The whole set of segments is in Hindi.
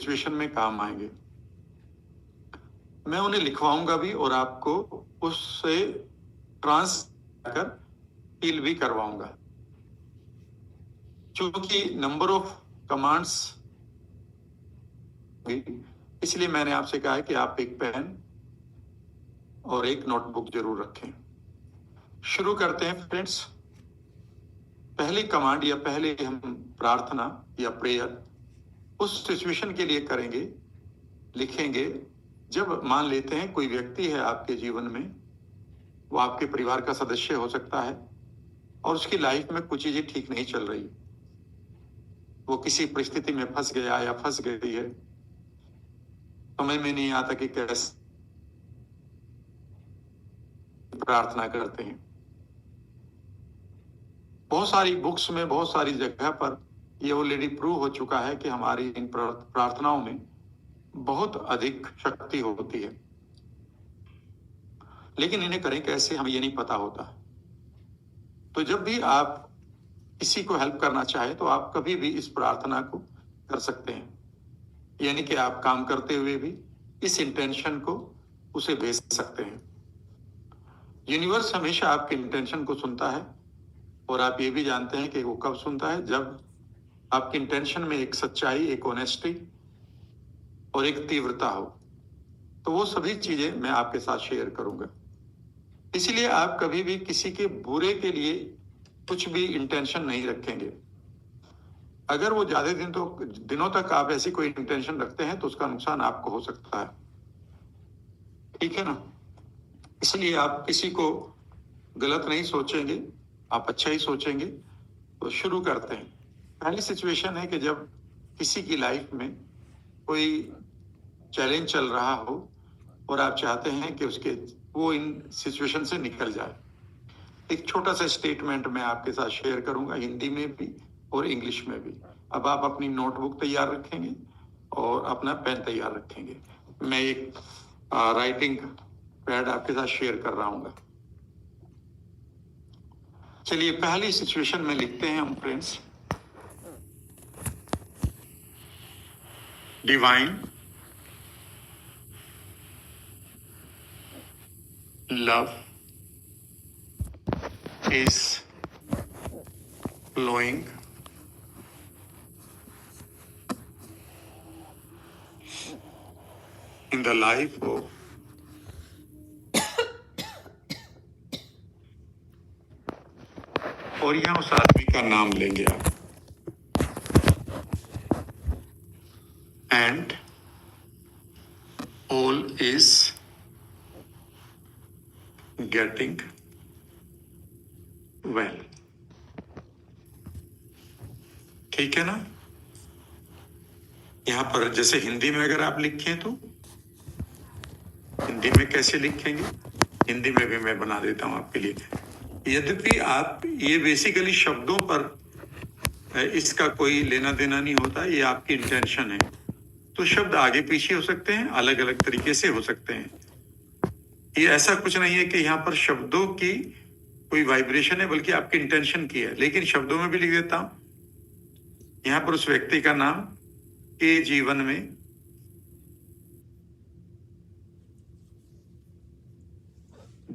सिचुएशन में काम आएंगे। मैं उन्हें लिखवाऊंगा भी और आपको उससे ट्रांस कर फील भी करवाऊंगा। क्योंकि नंबर ऑफ कमांड्स, इसलिए मैंने आपसे कहा है कि आप एक पेन और एक नोटबुक जरूर रखें। शुरू करते हैं फ्रेंड्स। पहली कमांड या पहले हम प्रार्थना या प्रेयर उस सिचुएशन के लिए करेंगे, लिखेंगे जब मान लेते हैं कोई व्यक्ति है आपके जीवन में, वो आपके परिवार का सदस्य हो सकता है और उसकी लाइफ में कुछ चीजें ठीक नहीं चल रही, वो किसी परिस्थिति में फंस गया या फंस गई है, समझ में नहीं आता कि कैसे प्रार्थना करते हैं। बहुत सारी बुक्स में, बहुत सारी जगह पर ये ऑलरेडी प्रूव हो चुका है कि हमारी इन प्रार्थनाओं में बहुत अधिक शक्ति होती है, लेकिन इन्हें करें कैसे हमें ये नहीं पता होता। तो जब भी आप किसी को हेल्प करना चाहे तो आप कभी भी इस प्रार्थना को कर सकते हैं, यानी कि आप काम करते हुए भी इस इंटेंशन को उसे भेज सकते हैं। यूनिवर्स हमेशा आपके इंटेंशन को सुनता है और आप ये भी जानते हैं कि वो कब सुनता है, जब आपके इंटेंशन में एक सच्चाई, एक ऑनेस्टी और एक तीव्रता हो। तो वो सभी चीजें मैं आपके साथ शेयर करूंगा। इसलिए आप कभी भी किसी के बुरे के लिए कुछ भी इंटेंशन नहीं रखेंगे। अगर वो ज्यादा दिनों तक आप ऐसी कोई इंटेंशन रखते हैं तो उसका नुकसान आपको हो सकता है, ठीक है ना। इसलिए आप किसी को गलत नहीं सोचेंगे, आप अच्छा ही सोचेंगे। तो शुरू करते हैं। पहली सिचुएशन है कि जब किसी की लाइफ में कोई चैलेंज चल रहा हो और आप चाहते हैं कि वो इन सिचुएशन से निकल जाए। एक छोटा सा स्टेटमेंट मैं आपके साथ शेयर करूंगा, हिंदी में भी और इंग्लिश में भी। अब आप अपनी नोटबुक तैयार रखेंगे और अपना पेन तैयार रखेंगे। मैं एक राइटिंग पैड आपके साथ शेयर कर रहा हूँ। चलिए पहली सिचुएशन में लिखते हैं हम friends. Divine love is flowing in the life of और यहां उस आदमी का नाम लेंगे आप, and all is getting well। ठीक है ना। यहां पर जैसे हिंदी में अगर आप लिखें तो हिंदी में कैसे लिखेंगे, हिंदी में भी मैं बना देता हूं आपके लिए। यद्यपि आप ये बेसिकली शब्दों पर इसका कोई लेना देना नहीं होता, ये आपकी इंटेंशन है। तो शब्द आगे पीछे हो सकते हैं, अलग अलग तरीके से हो सकते हैं। ये ऐसा कुछ नहीं है कि यहाँ पर शब्दों की कोई वाइब्रेशन है, बल्कि आपकी इंटेंशन की है। लेकिन शब्दों में भी लिख देता हूं। यहाँ पर उस व्यक्ति का नाम के जीवन में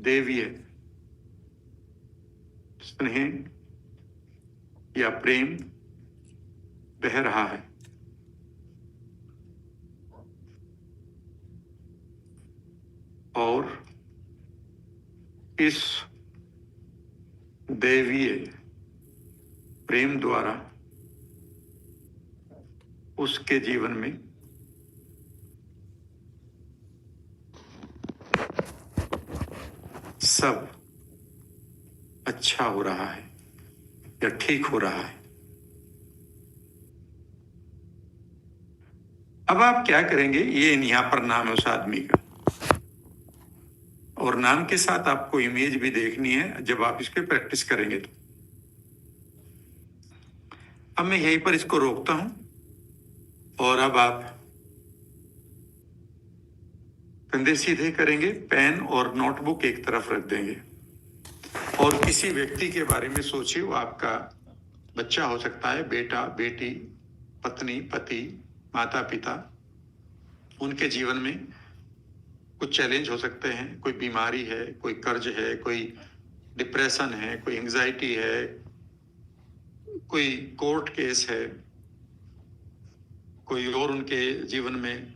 दैवीय स्नेह या प्रेम बह रहा है और इस दैवीय प्रेम द्वारा उसके जीवन में सब अच्छा हो रहा है या ठीक हो रहा है। अब आप क्या करेंगे, ये यहां पर नाम है उस आदमी का और नाम के साथ आपको इमेज भी देखनी है जब आप इसके प्रैक्टिस करेंगे। तो अब मैं यहीं पर इसको रोकता हूं और अब आप कंधे सीधे करेंगे, पेन और नोटबुक एक तरफ रख देंगे और किसी व्यक्ति के बारे में सोचिए। वो आपका बच्चा हो सकता है, बेटा बेटी, पत्नी पति, माता पिता, उनके जीवन में कुछ चैलेंज हो सकते हैं, कोई बीमारी है, कोई कर्ज है, कोई डिप्रेशन है, कोई एंजाइटी है, कोई कोर्ट केस है, कोई और उनके जीवन में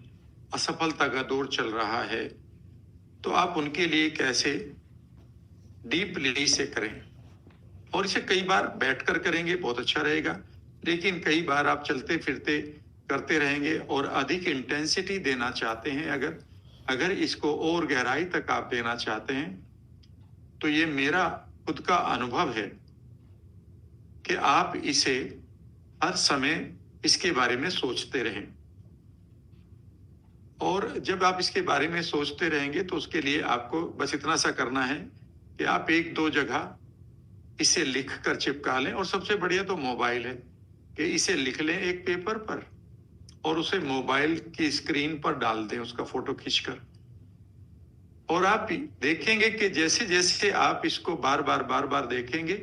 असफलता का दौर चल रहा है, तो आप उनके लिए कैसे डीपली से करें। और इसे कई बार बैठकर करेंगे, बहुत अच्छा रहेगा, लेकिन कई बार आप चलते फिरते करते रहेंगे और अधिक इंटेंसिटी देना चाहते हैं, अगर इसको और गहराई तक आप देना चाहते हैं, तो ये मेरा खुद का अनुभव है कि आप इसे हर समय इसके बारे में सोचते रहें। और जब आप इसके बारे में सोचते रहेंगे तो उसके लिए आपको बस इतना सा करना है कि आप एक दो जगह इसे लिख कर चिपका लें, और सबसे बढ़िया तो मोबाइल है कि इसे लिख लें एक पेपर पर और उसे मोबाइल की स्क्रीन पर डाल दें, उसका फोटो खींचकर। और आप देखेंगे कि जैसे जैसे आप इसको बार बार देखेंगे,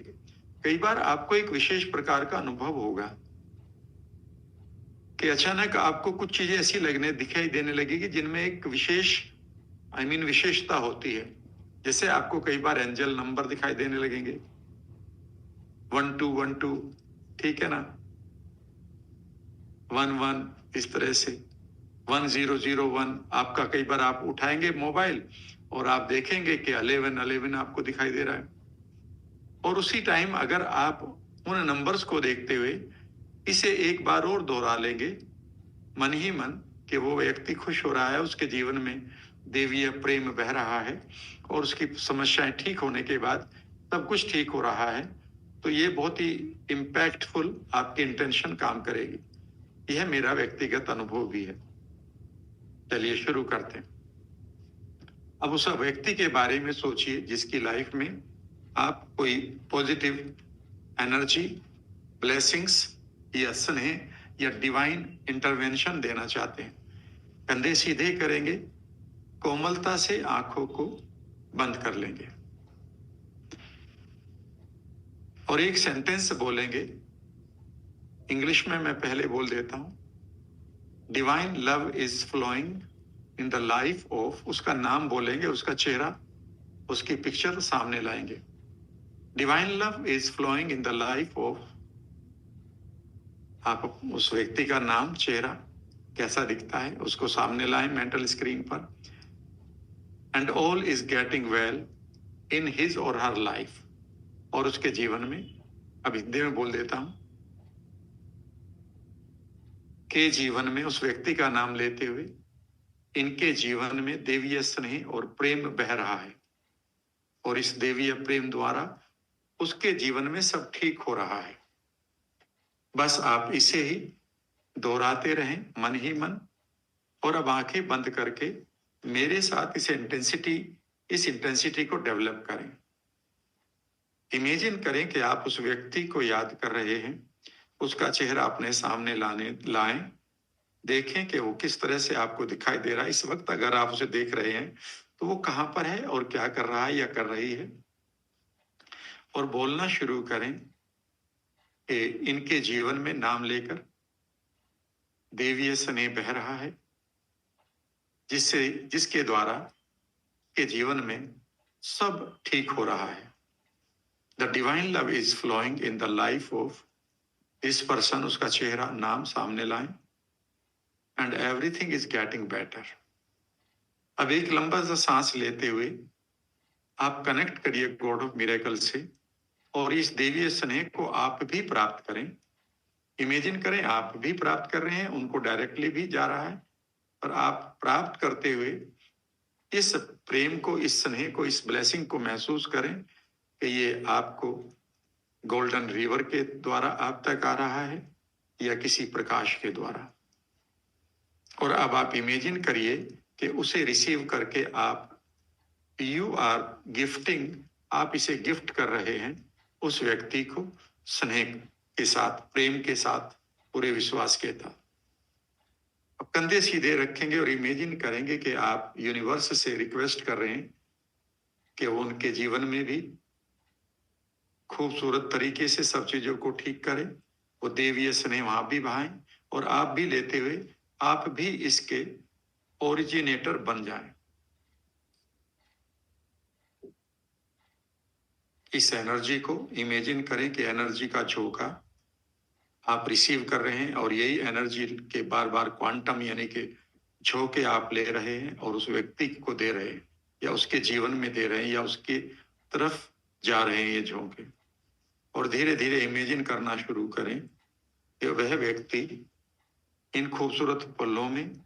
कई बार आपको एक विशेष प्रकार का अनुभव होगा कि अचानक आपको कुछ चीजें ऐसी दिखाई देने लगेगी जिनमें एक विशेष विशेषता होती है। जैसे आपको कई बार एंजल नंबर दिखाई देने लगेंगे, 1212, ठीक है ना, 11, इस तरह से 1001 आपका कई बार आप उठाएंगे मोबाइल और आप देखेंगे कि 1111 आपको दिखाई दे रहा है। और उसी टाइम अगर आप उन नंबर्स को देखते हुए इसे एक बार और दोहरा लेंगे मन ही मन कि वो व्यक्ति खुश हो रहा है, उसके जीवन में देवीय प्रेम बह रहा है और उसकी समस्याएं ठीक होने के बाद सब कुछ ठीक हो रहा है, तो ये बहुत ही इम्पैक्टफुल आपकी इंटेंशन काम करेगी। यह मेरा व्यक्तिगत अनुभव भी है। चलिए शुरू करते हैं। अब उस व्यक्ति के बारे में सोचिए जिसकी लाइफ में आप कोई पॉजिटिव एनर्जी, ब्लेसिंग्स या स्नेह या डिवाइन इंटरवेंशन देना चाहते हैं। कंधे सीधे करेंगे, कोमलता से आंखों को बंद कर लेंगे और एक सेंटेंस बोलेंगे। इंग्लिश में मैं पहले बोल देता हूं। Divine love is flowing in the life of, उसका नाम बोलेंगे, उसका चेहरा, उसकी पिक्चर सामने लाएंगे। Divine love is flowing in the life of, आप उस व्यक्ति का नाम, चेहरा कैसा दिखता है उसको सामने लाएं मेंटल स्क्रीन पर। And all is getting well in his और हर लाइफ, और उसके जीवन में, अब हिंदी में बोल देता हूं, के जीवन में, उस व्यक्ति का नाम लेते हुए, इनके जीवन में देवीय स्नेह और प्रेम बह रहा है और इस देवीय प्रेम द्वारा उसके जीवन में सब ठीक हो रहा है। बस आप इसे ही दोहराते रहें मन ही मन, और अब आंखें बंद करके मेरे साथ इस इंटेंसिटी को डेवलप करें। इमेजिन करें कि आप उस व्यक्ति को याद कर रहे हैं, उसका चेहरा अपने सामने लाएं, देखें कि वो किस तरह से आपको दिखाई दे रहा है इस वक्त। अगर आप उसे देख रहे हैं तो वो कहां पर है और क्या कर रहा है या कर रही है, और बोलना शुरू करें कि इनके जीवन में नाम लेकर देवीय स्नेह बह रहा है, जिसके द्वारा के जीवन में सब ठीक हो रहा है। The divine love is flowing in the life of this person, उसका चेहरा, नाम सामने लाएं, and everything is getting better. अब एक लंबा सा सांस लेते हुए आप कनेक्ट करिए गॉड ऑफ मिरेकल से, और इस देवीय स्नेह को आप भी प्राप्त करें। इमेजिन करें आप भी प्राप्त कर रहे हैं, उनको डायरेक्टली भी जा रहा है, और आप प्राप्त करते हुए इस प्रेम को, इस स्नेह को, इस ब्लेसिंग को महसूस करें कि ये आपको गोल्डन रिवर के द्वारा आप तक आ रहा है या किसी प्रकाश के द्वारा। और अब आप इमेजिन करिए कि उसे रिसीव करके आप, यू आर गिफ्टिंग, आप इसे गिफ्ट कर रहे हैं उस व्यक्ति को स्नेह के साथ, प्रेम के साथ, पूरे विश्वास के साथ। अब कंधे सीधे रखेंगे और इमेजिन करेंगे कि आप यूनिवर्स से रिक्वेस्ट कर रहे हैं कि वो उनके जीवन में भी खूबसूरत तरीके से सब चीजों को ठीक करें, वो देवीय स्नेह वहां भी बहाएं, और आप भी लेते हुए आप भी इसके ओरिजिनेटर बन जाएं। इस एनर्जी को इमेजिन करें कि एनर्जी का झोंका आप रिसीव कर रहे हैं और यही एनर्जी के बार बार क्वांटम यानी कि झोंके आप ले रहे हैं और उस व्यक्ति को दे रहे हैं या उसके जीवन में दे रहे हैं या उसके तरफ जा रहे हैं ये झोंके। और धीरे धीरे इमेजिन करना शुरू करें कि वह व्यक्ति इन खूबसूरत पलों में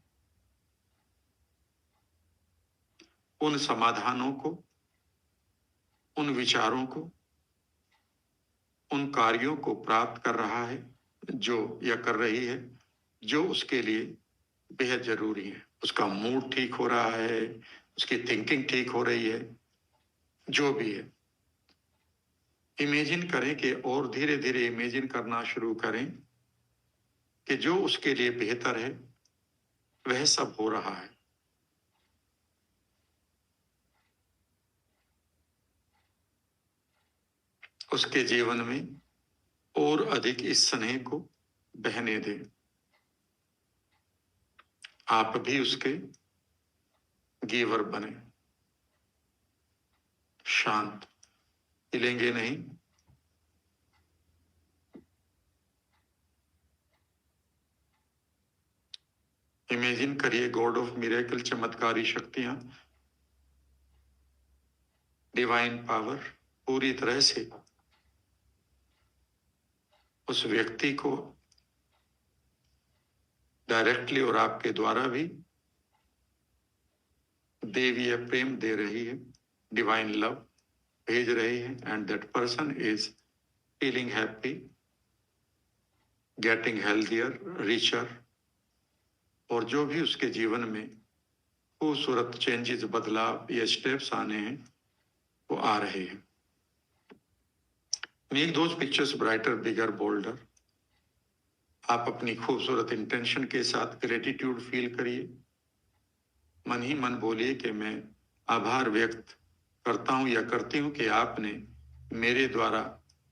उन समाधानों को, उन विचारों को, उन कार्यों को प्राप्त कर रहा है जो या कर रही है जो उसके लिए बेहद जरूरी है। उसका मूड ठीक हो रहा है, उसकी थिंकिंग ठीक हो रही है, जो भी है इमेजिन करें कि और धीरे धीरे इमेजिन करना शुरू करें कि जो उसके लिए बेहतर है वह सब हो रहा है। उसके जीवन में और अधिक इस स्नेह को बहने दें। आप भी उसके गिवर बने। शांत, हिलेंगे नहीं। इमेजिन करिए गॉड ऑफ मिरेकल, चमत्कारी शक्तियां, डिवाइन पावर पूरी तरह से उस व्यक्ति को डायरेक्टली और आपके द्वारा भी देवीय प्रेम दे रही है, डिवाइन लव भेज रही है and that person is feeling happy, getting healthier, richer. और जो भी उसके जीवन में खूबसूरत चेंजेस, बदलाव या स्टेप्स आने हैं वो आ रहे हैं। Make those pictures brighter, bigger, boulder. आप अपनी खूबसूरत इंटेंशन के साथ ग्रेटिट्यूड फील करिए। मन ही मन बोलिए कि मैं आभार व्यक्त करता हूं या करती हूं कि आपने मेरे द्वारा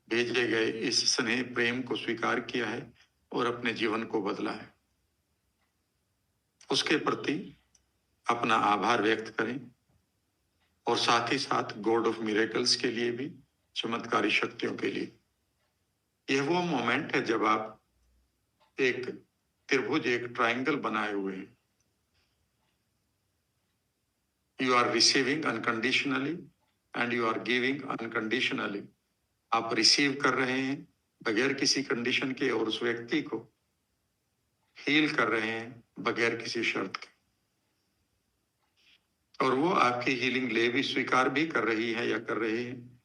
भेजे गए इस स्नेह प्रेम को स्वीकार किया है और अपने जीवन को बदला है। उसके प्रति अपना आभार व्यक्त करें और साथ ही साथ गॉड ऑफ मिरेकल्स के लिए भी, चमत्कारी शक्तियों के लिए। यह वो मोमेंट है जब आप एक त्रिभुज, एक ट्रायंगल बनाए हुए हैं। You are receiving unconditionally and you are giving unconditionally. आप रिसीव कर रहे हैं बगैर किसी कंडीशन के और उस व्यक्ति को हील कर रहे हैं बगैर किसी शर्त के। और वो आपकी हीलिंग ले भी, स्वीकार भी कर रही है या कर रहे हैं।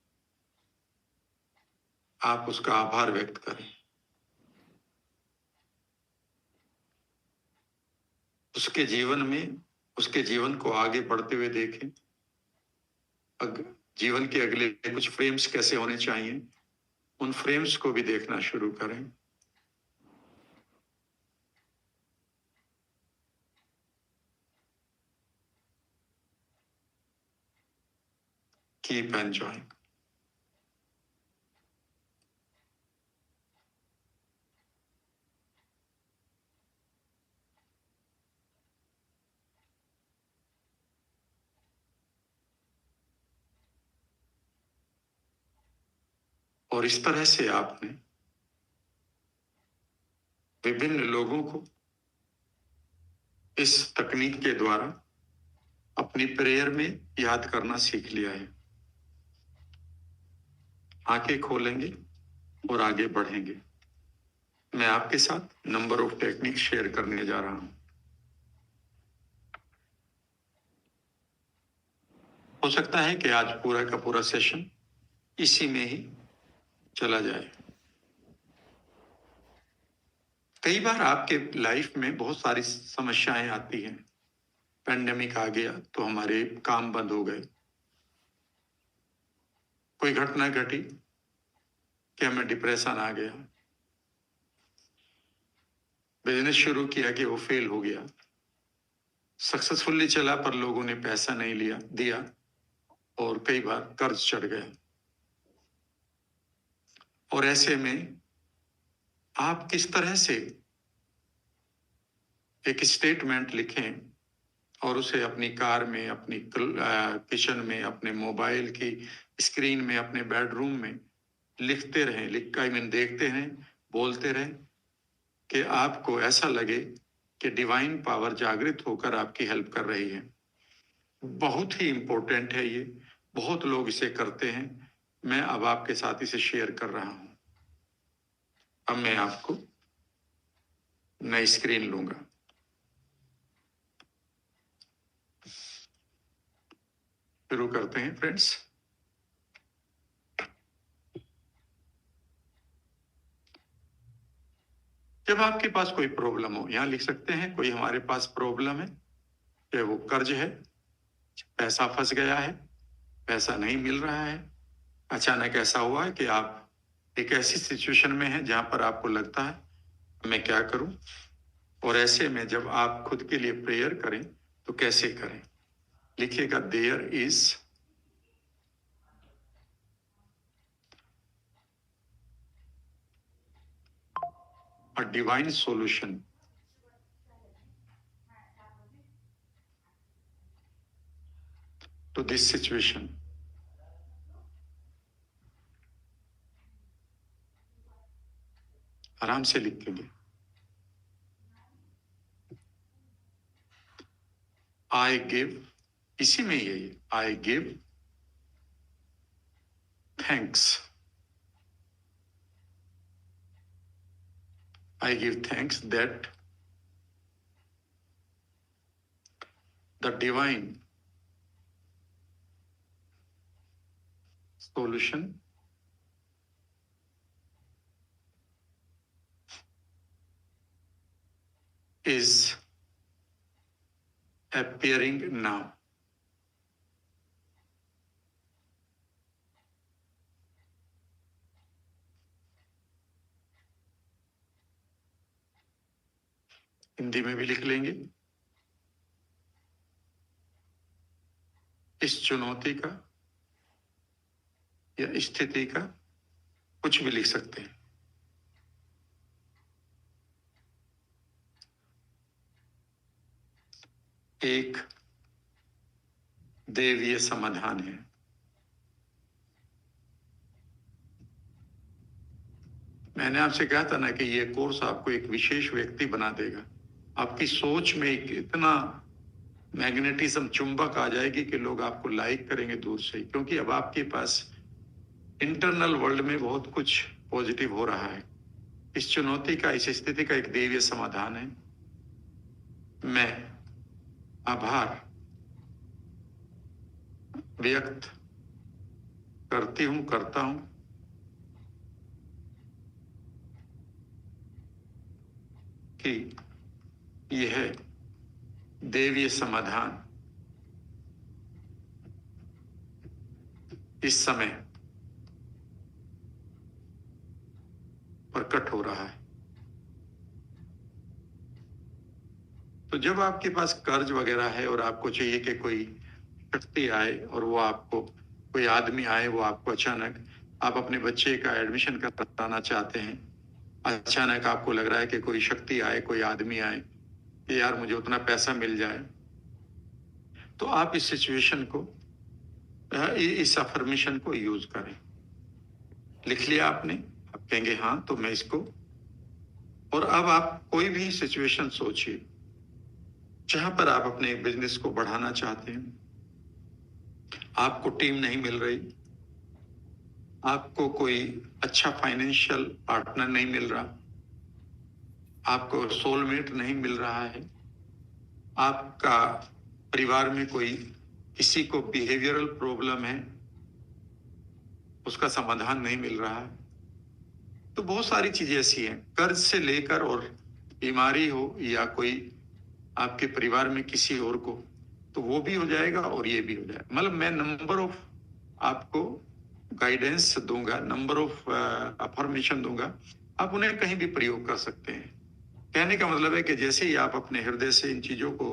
आप उसका आभार व्यक्त करें। उसके जीवन में, उसके जीवन को आगे बढ़ते हुए देखें। जीवन के अगले कुछ फ्रेम्स कैसे होने चाहिए, उन फ्रेम्स को भी देखना शुरू करें। Keep enjoying. और इस तरह से आपने विभिन्न लोगों को इस तकनीक के द्वारा अपनी प्रेयर में याद करना सीख लिया है। आंखें खोलेंगे और आगे बढ़ेंगे। मैं आपके साथ नंबर ऑफ टेक्निक शेयर करने जा रहा हूं। हो सकता है कि आज पूरा का पूरा सेशन इसी में ही चला जाए। कई बार आपके लाइफ में बहुत सारी समस्याएं आती हैं। पैंडेमिक आ गया तो हमारे काम बंद हो गए। कोई घटना घटी कि हमें डिप्रेशन आ गया। बिजनेस शुरू किया कि वो फेल हो गया। सक्सेसफुली चला पर लोगों ने पैसा नहीं दिया और कई बार कर्ज चढ़ गया। और ऐसे में आप किस तरह से एक स्टेटमेंट लिखें और उसे अपनी कार में, अपनी किचन में, अपने मोबाइल की स्क्रीन में, अपने बेडरूम में लिखते रहें, देखते रहें, बोलते रहें कि आपको ऐसा लगे कि डिवाइन पावर जागृत होकर आपकी हेल्प कर रही है। बहुत ही इंपॉर्टेंट है ये, बहुत लोग इसे करते हैं। मैं अब आपके साथ इसे शेयर कर रहा हूं। अब मैं आपको नई स्क्रीन लूंगा। शुरू करते हैं फ्रेंड्स। जब आपके पास कोई प्रॉब्लम हो, यहां लिख सकते हैं कोई हमारे पास प्रॉब्लम है, चाहे वो कर्ज है, पैसा फंस गया है, पैसा नहीं मिल रहा है, अचानक ऐसा हुआ है कि आप एक ऐसी सिचुएशन में हैं जहां पर आपको लगता है मैं क्या करूं। और ऐसे में जब आप खुद के लिए प्रेयर करें तो कैसे करें? लिखिएगा there is a divine solution to this situation. आराम से लिखेंगे। आई गिव, इसी में यही, I give thanks, I give thanks that the divine solution is appearing now. Hindi में भी लिख लेंगे। इस चुनौती का या स्थिति का कुछ भी लिख सकते हैं। एक दैवीय समाधान है। मैंने आपसे कहा था ना कि ये कोर्स आपको एक विशेष व्यक्ति बना देगा। आपकी सोच में एक इतना मैग्नेटिज्म, चुंबक आ जाएगी कि लोग आपको लाइक करेंगे दूर से ही, क्योंकि अब आपके पास इंटरनल वर्ल्ड में बहुत कुछ पॉजिटिव हो रहा है। इस चुनौती का, इस स्थिति का एक दैवीय समाधान है। मैं आभार व्यक्त करती हूं, करता हूं कि यह दैवीय समाधान इस समय प्रकट हो रहा है। तो जब आपके पास कर्ज वगैरह है और आपको चाहिए कि कोई शक्ति आए और वो आपको, कोई आदमी आए, वो आपको अचानक, आप अपने बच्चे का एडमिशन कराना चाहते हैं, अचानक आपको लग रहा है कि कोई शक्ति आए, कोई आदमी आए कि यार मुझे उतना पैसा मिल जाए, तो आप इस सिचुएशन को, इस अफर्मेशन को यूज करें। लिख लिया आपने? आप कहेंगे हाँ, तो मैं इसको, और अब आप कोई भी सिचुएशन सोचिए जहां पर आप अपने बिजनेस को बढ़ाना चाहते हैं, आपको टीम नहीं मिल रही, आपको कोई अच्छा फाइनेंशियल पार्टनर नहीं मिल रहा, आपको सोलमेट नहीं मिल रहा है, आपका परिवार में कोई, किसी को बिहेवियरल प्रॉब्लम है, उसका समाधान नहीं मिल रहा है, तो बहुत सारी चीजें ऐसी हैं, कर्ज से लेकर, और बीमारी हो या कोई आपके परिवार में किसी और को, तो वो भी हो जाएगा और ये भी हो जाएगा। मतलब मैं नंबर ऑफ आपको गाइडेंस दूंगा, नंबर ऑफ अफर्मेशन दूंगा, आप उन्हें कहीं भी प्रयोग कर सकते हैं। कहने का मतलब है कि जैसे ही आप अपने हृदय से इन चीजों को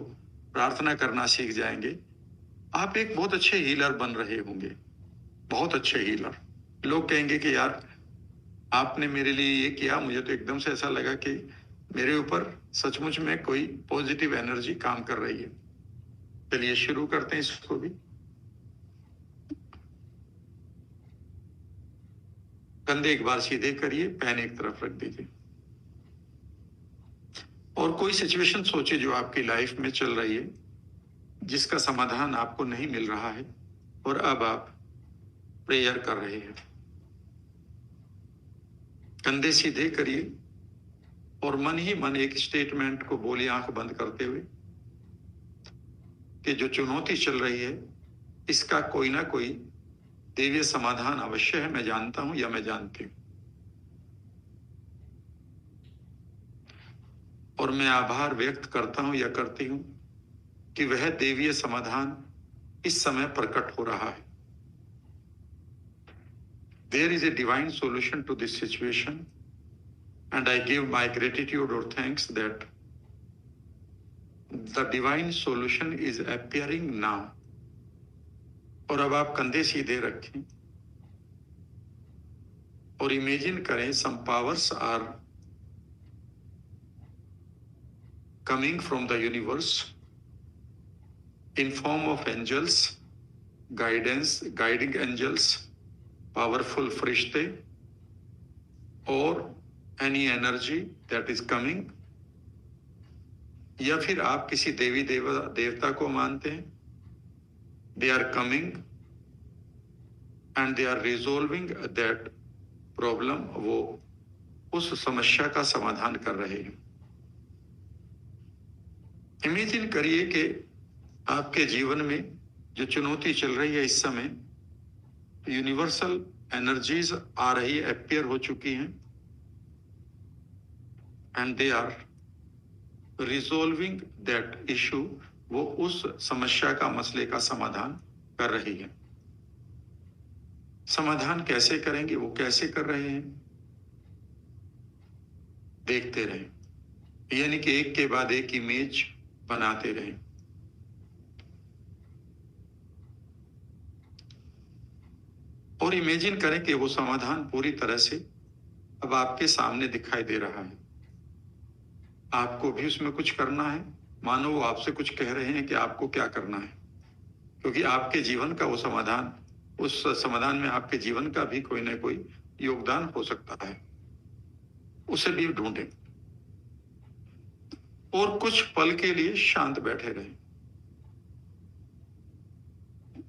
प्रार्थना करना सीख जाएंगे, आप एक बहुत अच्छे हीलर बन रहे होंगे, बहुत अच्छे हीलर। लोग कहेंगे कि यार आपने मेरे लिए ये किया, मुझे तो एकदम से ऐसा लगा कि मेरे ऊपर सचमुच में कोई पॉजिटिव एनर्जी काम कर रही है। चलिए शुरू करते हैं इसको भी। कंधे एक बार सीधे करिए, पैन एक तरफ रख दीजिए और कोई सिचुएशन सोचिए जो आपकी लाइफ में चल रही है, जिसका समाधान आपको नहीं मिल रहा है और अब आप प्रेयर कर रहे हैं। कंधे सीधे करिए और मन ही मन एक स्टेटमेंट को बोलिए आंख बंद करते हुए कि जो चुनौती चल रही है इसका कोई ना कोई देवीय समाधान अवश्य है, मैं जानता हूं या मैं जानती हूं। और मैं आभार व्यक्त करता हूं या करती हूं कि वह देवीय समाधान इस समय प्रकट हो रहा है। There is a divine solution to this situation and I give my gratitude or thanks that the divine solution is appearing now. और अब आप कंधे सीधे रखें और इमेजिन करें some powers are coming from the universe in form of angels, guiding angels, powerful फरिश्ते or any energy that is coming, या फिर आप किसी देवी देवता को मानते हैं। They are coming and they are resolving that problem, वो उस समस्या का समाधान कर रहे हैं। इमेजिन करिए कि आपके जीवन में जो चुनौती चल रही है इस समय, यूनिवर्सल एनर्जीज आ रही है, अपियर हो चुकी हैं and they are resolving that issue, वो उस समस्या का मसले का समाधान कर रही है। समाधान कैसे करेंगे, वो कैसे कर रहे हैं, देखते रहें, यानी कि एक के बाद एक इमेज बनाते रहें। और इमेजिन करें कि वो समाधान पूरी तरह से अब आपके सामने दिखाई दे रहा है। आपको भी उसमें कुछ करना है, मानो वो आपसे कुछ कह रहे हैं कि आपको क्या करना है, क्योंकि आपके जीवन का वो समाधान, उस समाधान में आपके जीवन का भी कोई ना कोई योगदान हो सकता है, उसे भी ढूंढें और कुछ पल के लिए शांत बैठे रहें।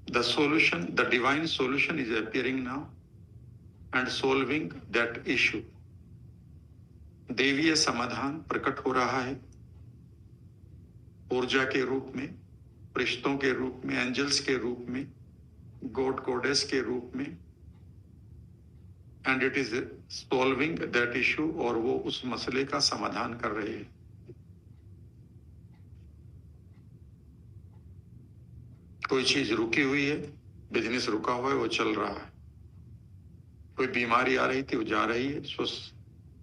The solution, the divine solution is appearing now and solving that issue. देवीय समाधान प्रकट हो रहा है ऊर्जा के रूप में, फरिश्तों के रूप में, एंजल्स के रूप में, गॉड गॉडेस के रूप में, and it is solving that issue, और वो उस मसले का समाधान कर रहे हैं। कोई चीज रुकी हुई है, बिजनेस रुका हुआ है, वो चल रहा है। कोई बीमारी आ रही थी, वो जा रही है,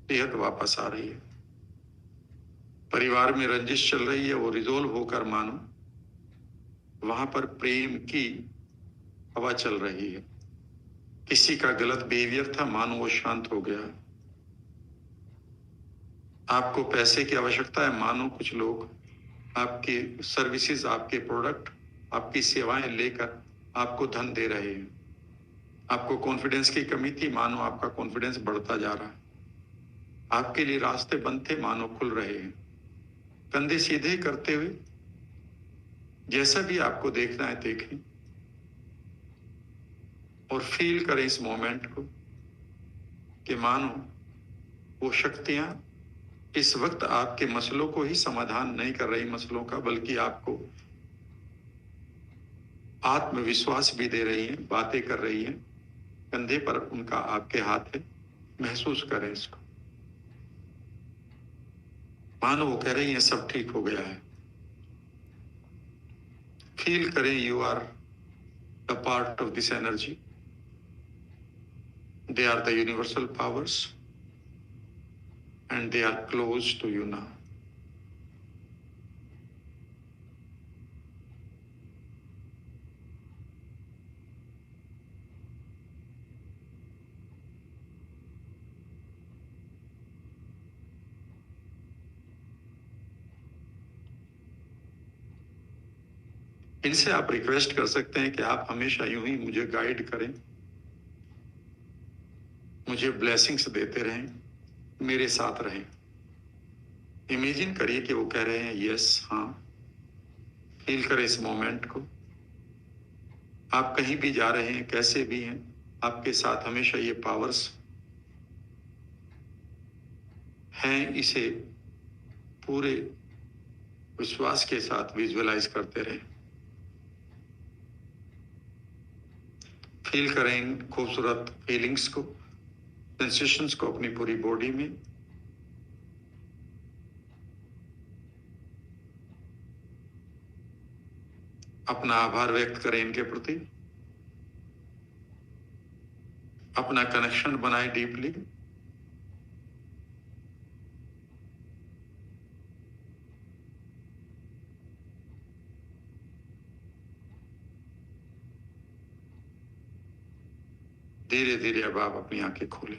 सेहत वापस आ रही है। परिवार में रंजिश चल रही है, वो रिजोल्व होकर मानो वहां पर प्रेम की हवा चल रही है। किसी का गलत बिहेवियर था, मानो वो शांत हो गया। आपको पैसे की आवश्यकता है, मानो कुछ लोग आपकी सर्विसेज, आपके प्रोडक्ट, आपकी सेवाएं लेकर आपको धन दे रहे हैं। आपको कॉन्फिडेंस की कमी थी, मानो आपका कॉन्फिडेंस बढ़ता जा रहा है। आपके लिए रास्ते बंद थे, मानो खुल रहे हैं। कंधे सीधे करते हुए जैसा भी आपको देखना है देखें और फील करें इस मोमेंट को कि मानो वो शक्तियां इस वक्त आपके मसलों को ही समाधान नहीं कर रही मसलों का, बल्कि आपको आत्मविश्वास भी दे रही हैं, बातें कर रही हैं। कंधे पर उनका आपके हाथ है, महसूस करें इसको। मानो वो कह रही हैं सब ठीक हो गया है। फील करें you are the part of this energy, they are the universal powers and they are close to you now. इनसे आप रिक्वेस्ट कर सकते हैं कि आप हमेशा यूं ही मुझे गाइड करें, मुझे ब्लेसिंग्स देते रहें, मेरे साथ रहें। इमेजिन करिए कि वो कह रहे हैं यस, हाँ। फील करें इस मोमेंट को। आप कहीं भी जा रहे हैं, कैसे भी हैं, आपके साथ हमेशा ये पावर्स हैं। इसे पूरे विश्वास के साथ विजुअलाइज करते रहें। फील करें इन खूबसूरत फीलिंग्स को, सेंसेशंस को अपनी पूरी बॉडी में। अपना आभार व्यक्त करें इनके प्रति, अपना कनेक्शन बनाए डीपली। धीरे धीरे अब आप अपनी आंखें खोलें।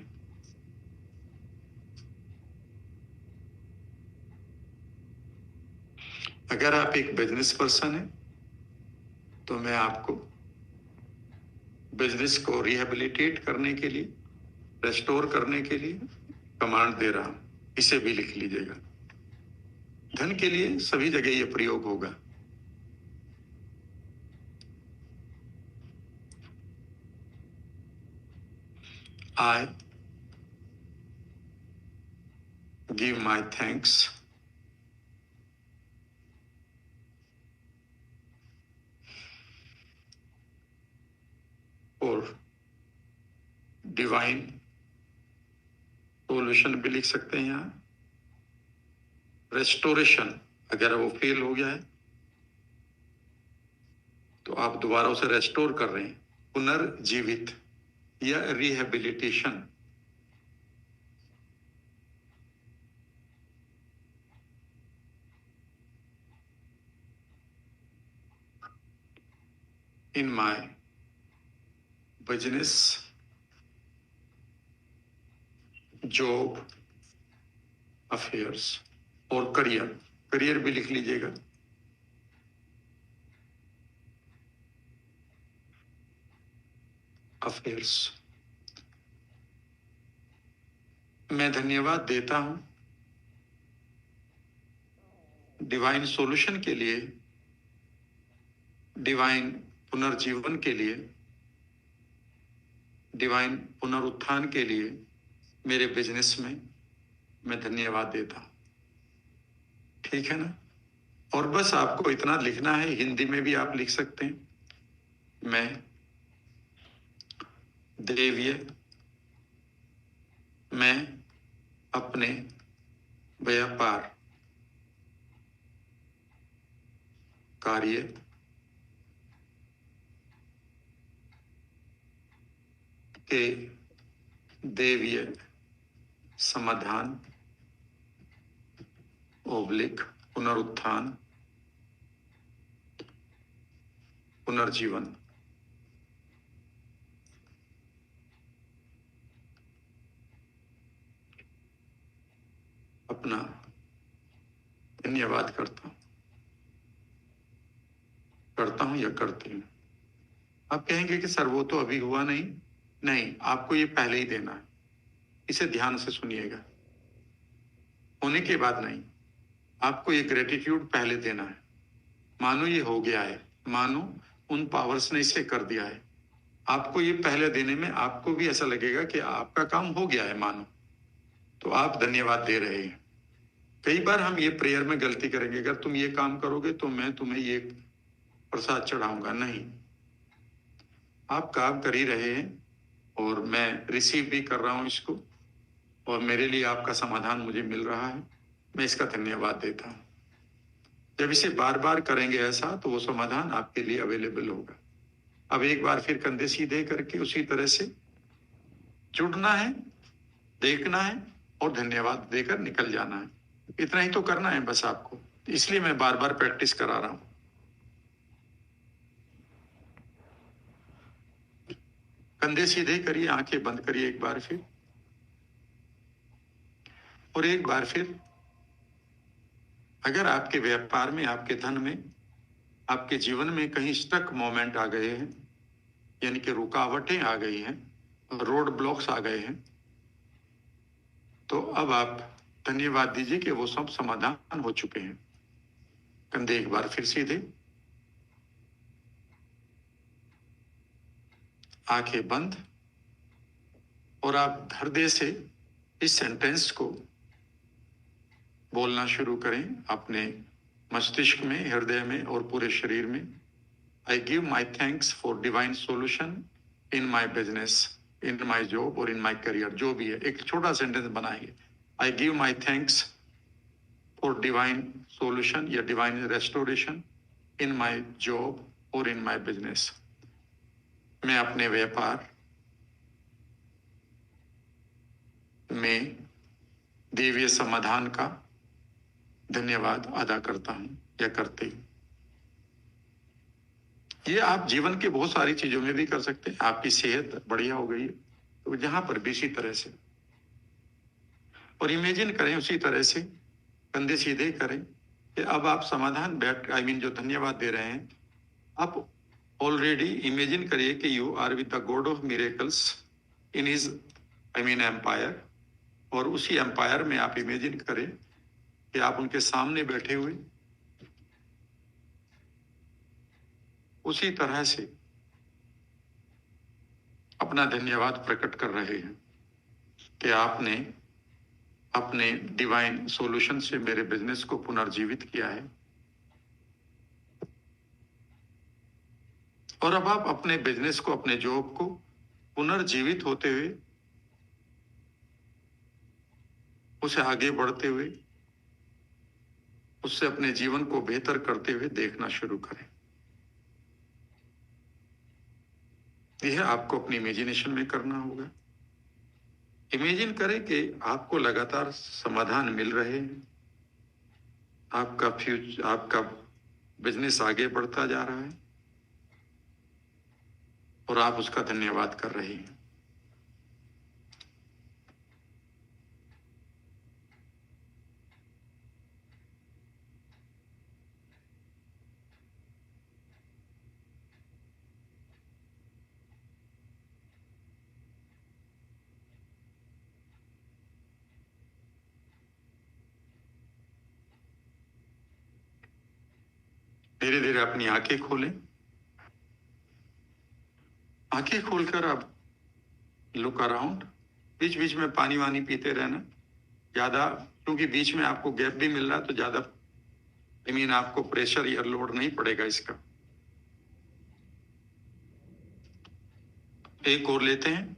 अगर आप एक बिजनेस पर्सन हैं तो मैं आपको बिजनेस को रिहेबिलिटेट करने के लिए, रेस्टोर करने के लिए कमांड दे रहा हूं। इसे भी लिख लीजिएगा। धन के लिए सभी जगह यह प्रयोग होगा। I give my thanks for divine solution भी लिख सकते हैं यहाँ। रेस्टोरेशन, अगर वो फेल हो गया है तो आप दोबारा उसे रेस्टोर कर रहे हैं, पुनर्जीवित या rehabilitation. In my business, job, affairs और करियर। करियर भी लिख लीजिएगा। अफेयर्स। मैं धन्यवाद देता हूं डिवाइन सॉल्यूशन के लिए, डिवाइन पुनर्जीवन के लिए, डिवाइन पुनरुत्थान के लिए मेरे बिजनेस में मैं धन्यवाद देता हूं। ठीक है ना? और बस आपको इतना लिखना है। हिंदी में भी आप लिख सकते हैं। मैं देवीय, मैं अपने व्यापार, कार्य, के देवीय समाधान ओब्लिक पुनरुत्थान, पुनर्जीवन अपना धन्यवाद करता हूं या करती हूं। आप कहेंगे कि सर वो तो अभी हुआ नहीं। नहीं, आपको ये पहले ही देना है। इसे ध्यान से सुनिएगा। होने के बाद नहीं, आपको ये ग्रेटिट्यूड पहले देना है। मानो ये हो गया है, मानो उन पावर्स ने इसे कर दिया है। आपको ये पहले देने में आपको भी ऐसा लगेगा कि आपका काम हो गया है, मानो तो आप धन्यवाद दे रहे हैं। कई बार हम ये प्रेयर में गलती करेंगे, अगर तुम ये काम करोगे तो मैं तुम्हें ये प्रसाद चढ़ाऊंगा। नहीं, आप काम कर ही रहे हैं और मैं रिसीव भी कर रहा हूं इसको, और मेरे लिए आपका समाधान मुझे मिल रहा है। मैं इसका धन्यवाद देता हूं। जब इसे बार बार करेंगे ऐसा, तो वो समाधान आपके लिए अवेलेबल होगा। अब एक बार फिर कंधे सीधे करके उसी तरह से जुड़ना है, देखना है और धन्यवाद देकर निकल जाना है। इतना ही तो करना है बस आपको। इसलिए मैं बार बार प्रैक्टिस करा रहा हूं। कंधे सीधे करिए, आंखें बंद करिए एक बार फिर, और एक बार फिर अगर आपके व्यापार में, आपके धन में आपके जीवन में कहीं स्टक मोमेंट आ गए हैं, यानी कि रुकावटें आ गई हैं, रोड ब्लॉक्स आ गए हैं, तो अब आप धन्यवाद दीजिए कि वो सब समाधान हो चुके हैं। कंधे एक बार फिर सीधे, आंखें बंद, और आप हृदय से इस सेंटेंस को बोलना शुरू करें अपने मस्तिष्क में, हृदय में और पूरे शरीर में। आई give my thanks for divine solution in my business, in my job और इन माई करियर। जो भी है, एक छोटा सेंटेंस बनाएंगे। I give my thanks for divine solution या divine restoration in my job और इन माई बिजनेस। मैं अपने व्यापार में देवीय समाधान का धन्यवाद अदा करता हूं या करती हूं। ये आप जीवन के बहुत सारी चीजों में भी कर सकते हैं। आपकी सेहत बढ़िया हो गई है तो जहां पर भी इसी तरह से, और इमेजिन करें उसी तरह से, कंधे सीधे करें कि अब आप समाधान बैठ, आई मीन जो धन्यवाद दे रहे हैं, आप ऑलरेडी इमेजिन करिए कि you are with the God of miracles in his, I mean empire, और उसी एम्पायर में आप इमेजिन करें कि आप उनके सामने बैठे हुए उसी तरह से अपना धन्यवाद प्रकट कर रहे हैं कि आपने अपने डिवाइन सॉल्यूशन से मेरे बिजनेस को पुनर्जीवित किया है। और अब आप अपने बिजनेस को, अपने जॉब को पुनर्जीवित होते हुए, उसे आगे बढ़ते हुए, उससे अपने जीवन को बेहतर करते हुए देखना शुरू करें। यह आपको अपनी इमेजिनेशन में करना होगा। इमेजिन करें कि आपको लगातार समाधान मिल रहे हैं, आपका बिजनेस आगे बढ़ता जा रहा है और आप उसका धन्यवाद कर रहे हैं। धीरे धीरे अपनी आंखें खोलें। आंखें खोलकर अब लुक अराउंड, बीच बीच में पानी वानी पीते रहना। ज्यादा, क्योंकि बीच में आपको गैप भी मिल रहा है तो ज्यादा, आई मीन आपको प्रेशर या लोड नहीं पड़ेगा इसका। एक और लेते हैं।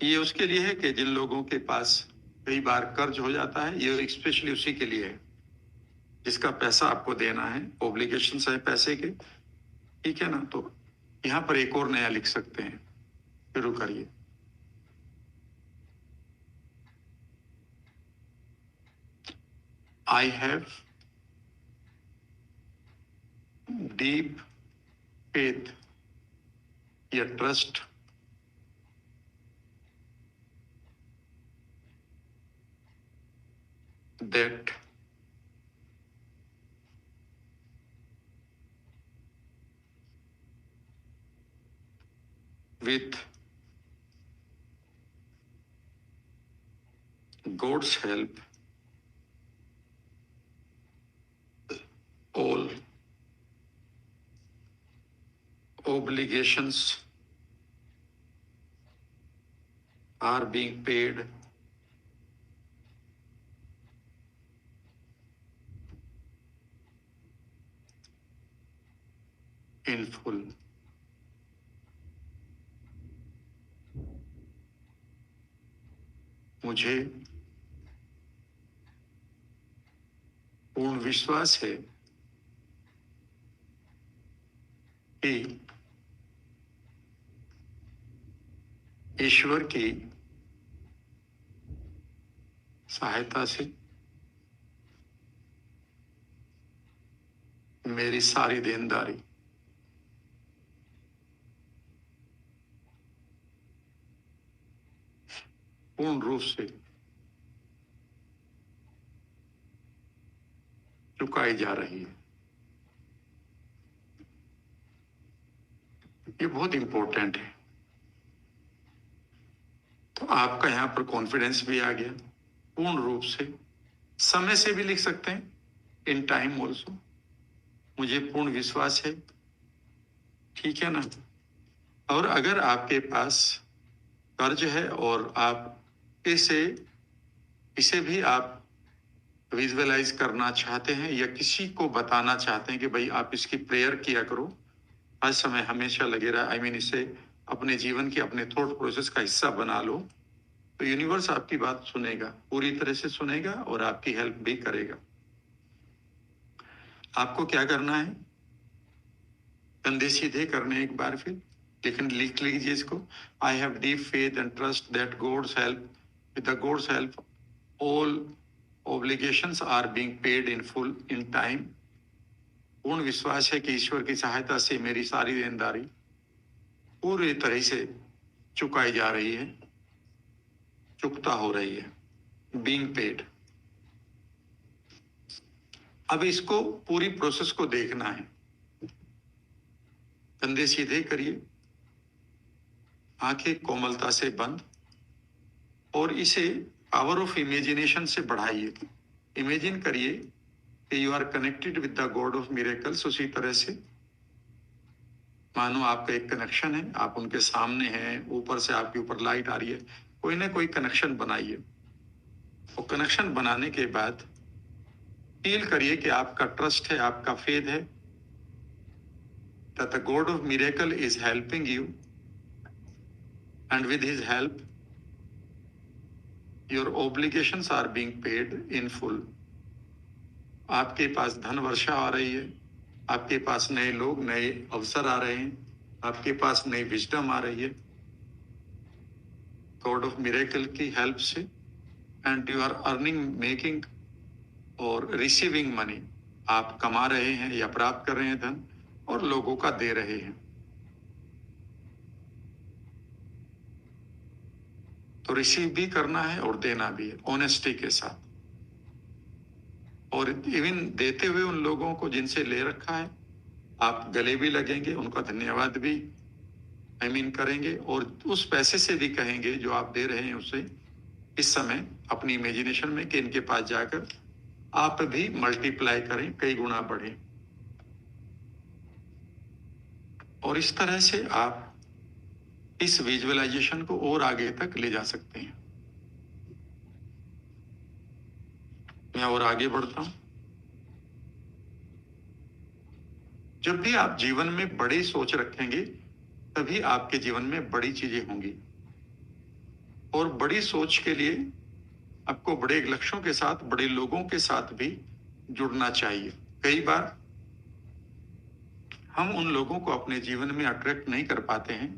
ये उसके लिए है कि जिन लोगों के पास कई बार कर्ज हो जाता है, ये स्पेशली उसी के लिए है जिसका पैसा आपको देना है, ऑब्लिगेशंस है पैसे के, ठीक है ना। तो यहां पर एक और नया लिख सकते हैं। शुरू करिए। आई हैव डीप फेथ या trust that with God's help, all obligations are being paid in full. मुझे पूर्ण विश्वास है कि ईश्वर की सहायता से मेरी सारी देनदारी पूर्ण रूप से चुकाई जा रही है। ये बहुत इंपॉर्टेंट है। तो आपका यहां पर कॉन्फिडेंस भी आ गया पूर्ण रूप से। समय से भी लिख सकते हैं, इन टाइम ऑल्सो, मुझे पूर्ण विश्वास है, ठीक है ना। और अगर आपके पास कर्ज है और आप इसे इसे भी आप विजुअलाइज करना चाहते हैं या किसी को बताना चाहते हैं कि भाई आप इसकी प्रेयर किया करो, हर समय हमेशा लगे रहा, आई मीन इसे अपने जीवन की, अपने थॉट प्रोसेस का हिस्सा बना लो, तो यूनिवर्स आपकी बात सुनेगा, पूरी तरह से सुनेगा और आपकी हेल्प भी करेगा। आपको क्या करना है, कंधे सीधे करने एक बार फिर, लेकिन लिख लीजिए इसको। I have deep faith and trust that God's help, with the God's help all obligations are being paid in full in time। पूर्ण विश्वास है कि ईश्वर की सहायता से मेरी सारी देनदारी पूरी तरह से चुकाई जा रही है, चुकता हो रही है, being paid। अब इसको पूरी प्रोसेस को देखना है। कंधे सीधे करिए, आंखें कोमलता से बंद, और इसे पावर ऑफ इमेजिनेशन से बढ़ाइए। इमेजिन करिए कि you are connected with the God of miracles. उसी तरह से मानो आपका एक कनेक्शन है, आप उनके सामने हैं, ऊपर से आपके ऊपर लाइट आ रही है, कोई ना कोई कनेक्शन बनाइए। और कनेक्शन बनाने के बाद फील करिए कि आपका ट्रस्ट है, आपका फेथ है, that the God of miracle is helping you, and with his help your obligations are being paid in full। आपके पास धन वर्षा आ रही है, आपके पास नए लोग, नए अवसर आ रहे हैं, आपके पास नई विजडम आ रही है गॉड ऑफ मिरेकल की हेल्प से, and you are earning, making और रिसीविंग मनी। आप कमा रहे हैं या प्राप्त कर रहे हैं धन, और लोगों का दे रहे हैं। तो रिसीव भी करना है और देना भी है, ऑनेस्टी के साथ। और इवन देते हुए उन लोगों को जिनसे ले रखा है, आप गले भी लगेंगे, उनका धन्यवाद भी आई मीन करेंगे, और उस पैसे से भी कहेंगे जो आप दे रहे हैं उसे इस समय अपनी इमेजिनेशन में, कि इनके पास जाकर आप भी मल्टीप्लाई करें, कई गुना बढ़े। और इस तरह से आप इस विजुअलाइजेशन को और आगे तक ले जा सकते हैं। मैं और आगे बढ़ता हूं। जब भी आप जीवन में बड़ी सोच रखेंगे, तभी आपके जीवन में बड़ी चीजें होंगी। और बड़ी सोच के लिए आपको बड़े लक्ष्यों के साथ, बड़े लोगों के साथ भी जुड़ना चाहिए। कई बार हम उन लोगों को अपने जीवन में अट्रैक्ट नहीं कर पाते हैं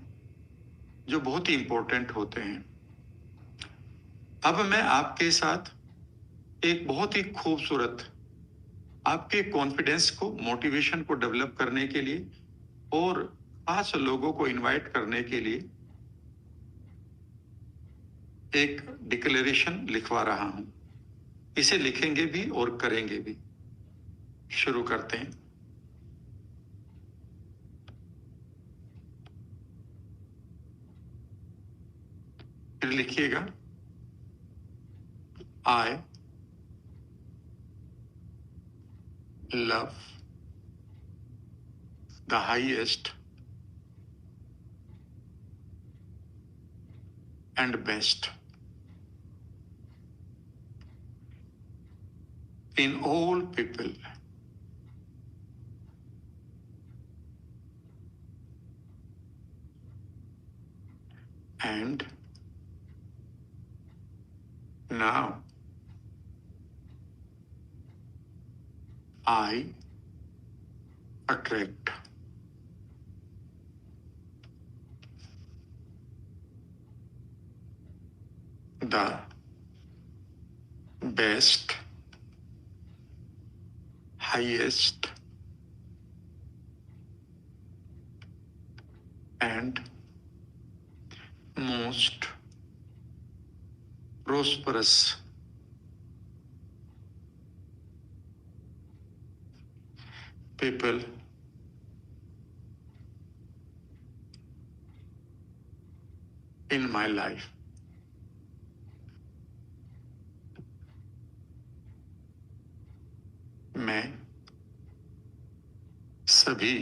जो बहुत ही इंपॉर्टेंट होते हैं। अब मैं आपके साथ एक बहुत ही खूबसूरत, आपके कॉन्फिडेंस को, मोटिवेशन को डेवलप करने के लिए और खास लोगों को इनवाइट करने के लिए एक डिक्लेरेशन लिखवा रहा हूं। इसे लिखेंगे भी और करेंगे भी। शुरू करते हैं। फिर लिखिएगा, I love the highest and best in all people, and now I attract the best, highest and most prosperous people in my life. मैं सभी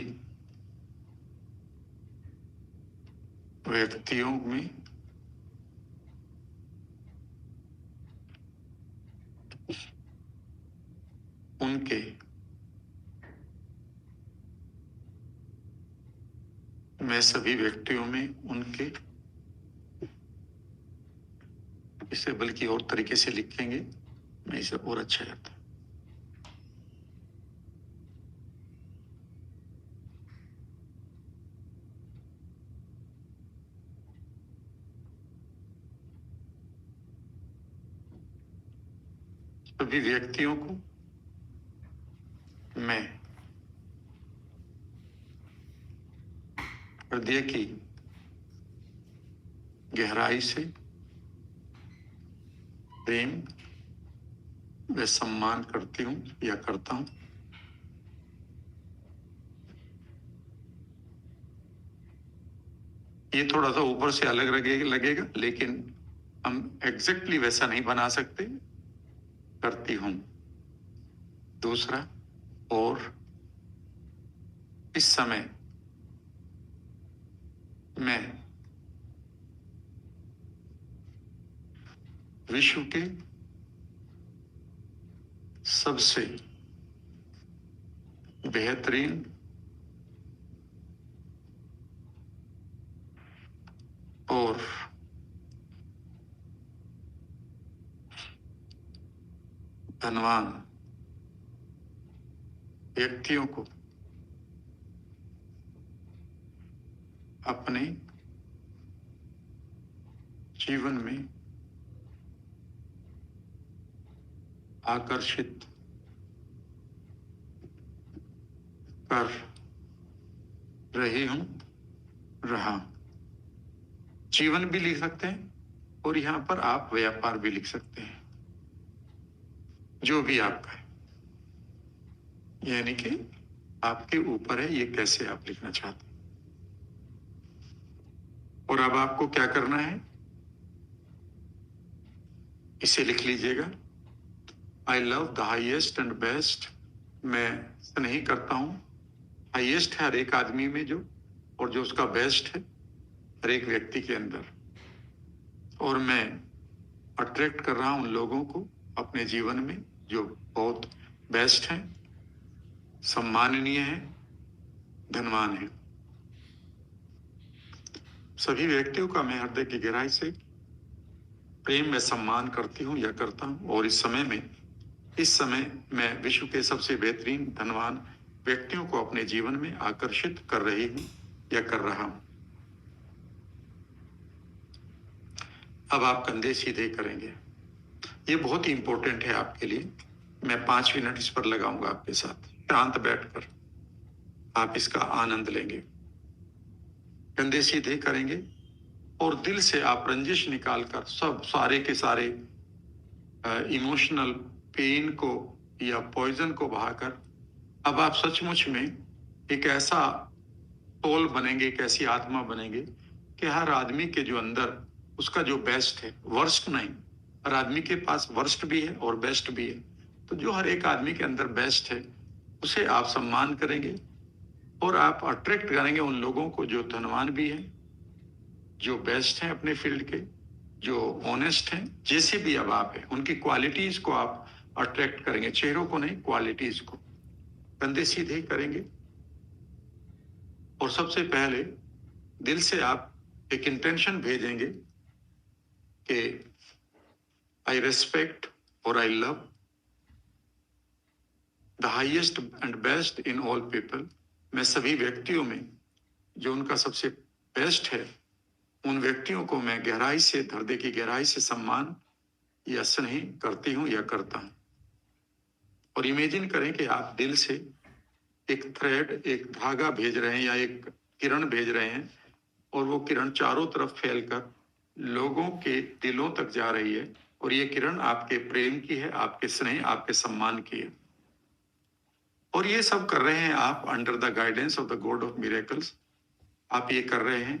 व्यक्तियों में उनके इसे बल्कि और तरीके से लिखेंगे, मैं इसे और अच्छा करता। सभी व्यक्तियों को मैं हृदय की गहराई से प्रेम व सम्मान करती हूं या करता हूं। ये थोड़ा सा ऊपर से अलग लगेगा, लेकिन हम एग्जैक्टली वैसा नहीं बना सकते। करती हूं। दूसरा, और इस समय मैं विश्व के सबसे बेहतरीन और धनवान व्यक्तियों को अपने जीवन में आकर्षित कर रही हूं, रहा। जीवन भी लिख सकते हैं और यहां पर आप व्यापार भी लिख सकते हैं, जो भी आपका है, यानी कि आपके ऊपर है ये कैसे आप लिखना चाहते हैं। और अब आपको क्या करना है, इसे लिख लीजिएगा। I love the highest and best. मैं स्नेह करता हूं। हाईएस्ट है हर एक आदमी में जो, और जो उसका बेस्ट है हर एक व्यक्ति के अंदर। और मैं अट्रैक्ट कर रहा हूं उन लोगों को अपने जीवन में जो बहुत बेस्ट हैं, सम्माननीय हैं, धनवान हैं। सभी व्यक्तियों का मैं हृदय की गहराई से प्रेम में सम्मान करती हूं या करता हूं। और इस समय मैं विश्व के सबसे बेहतरीन धनवान व्यक्तियों को अपने जीवन में आकर्षित कर रही हूं या कर रहा हूं। अब आप कंधे सीधे करेंगे। ये बहुत ही इंपॉर्टेंट है आपके लिए। मैं 5 मिनट इस पर लगाऊंगा आपके साथ। शांत बैठकर आप इसका आनंद लेंगे। कंधे सीधे करेंगे और दिल से आप रंजिश निकालकर सब सारे के सारे इमोशनल पेन को या पॉइजन को बहाकर अब आप सचमुच में एक ऐसा सोल बनेंगे, एक ऐसी आत्मा बनेंगे कि हर आदमी के जो अंदर उसका जो बेस्ट है, वर्स्ट नहीं, हर आदमी के पास वर्स्ट भी है और बेस्ट भी है। तो जो हर एक आदमी के अंदर बेस्ट है उसे आप सम्मान करेंगे और आप अट्रैक्ट करेंगे उन लोगों को जो धनवान भी हैं, जो बेस्ट हैं अपने फील्ड के, जो ऑनेस्ट हैं, जैसे भी अब आप हैं, उनकी क्वालिटीज को आप अट्रैक्ट करेंगे, चेहरों को नहीं, क्वालिटीज को। कंधे सीधे करेंगे और सबसे पहले दिल से आप एक इंटेंशन भेजेंगे कि आई रेस्पेक्ट और I love the highest and best in all people. मैं सभी व्यक्तियों में जो उनका सबसे बेस्ट है, उन व्यक्तियों को मैं गहराई से, हृदय की गहराई से सम्मान या स्नेह करती हूं या करता हूं। और इमेजिन करें कि आप दिल से एक थ्रेड, एक धागा भेज रहे हैं या एक किरण भेज रहे हैं और वो किरण चारों तरफ फैलकर लोगों के दिलों तक जा रही है। और ये किरण आपके प्रेम की है, आपके स्नेह, आपके सम्मान की है। और ये सब कर रहे हैं आप under the guidance of the God of miracles. आप ये कर रहे हैं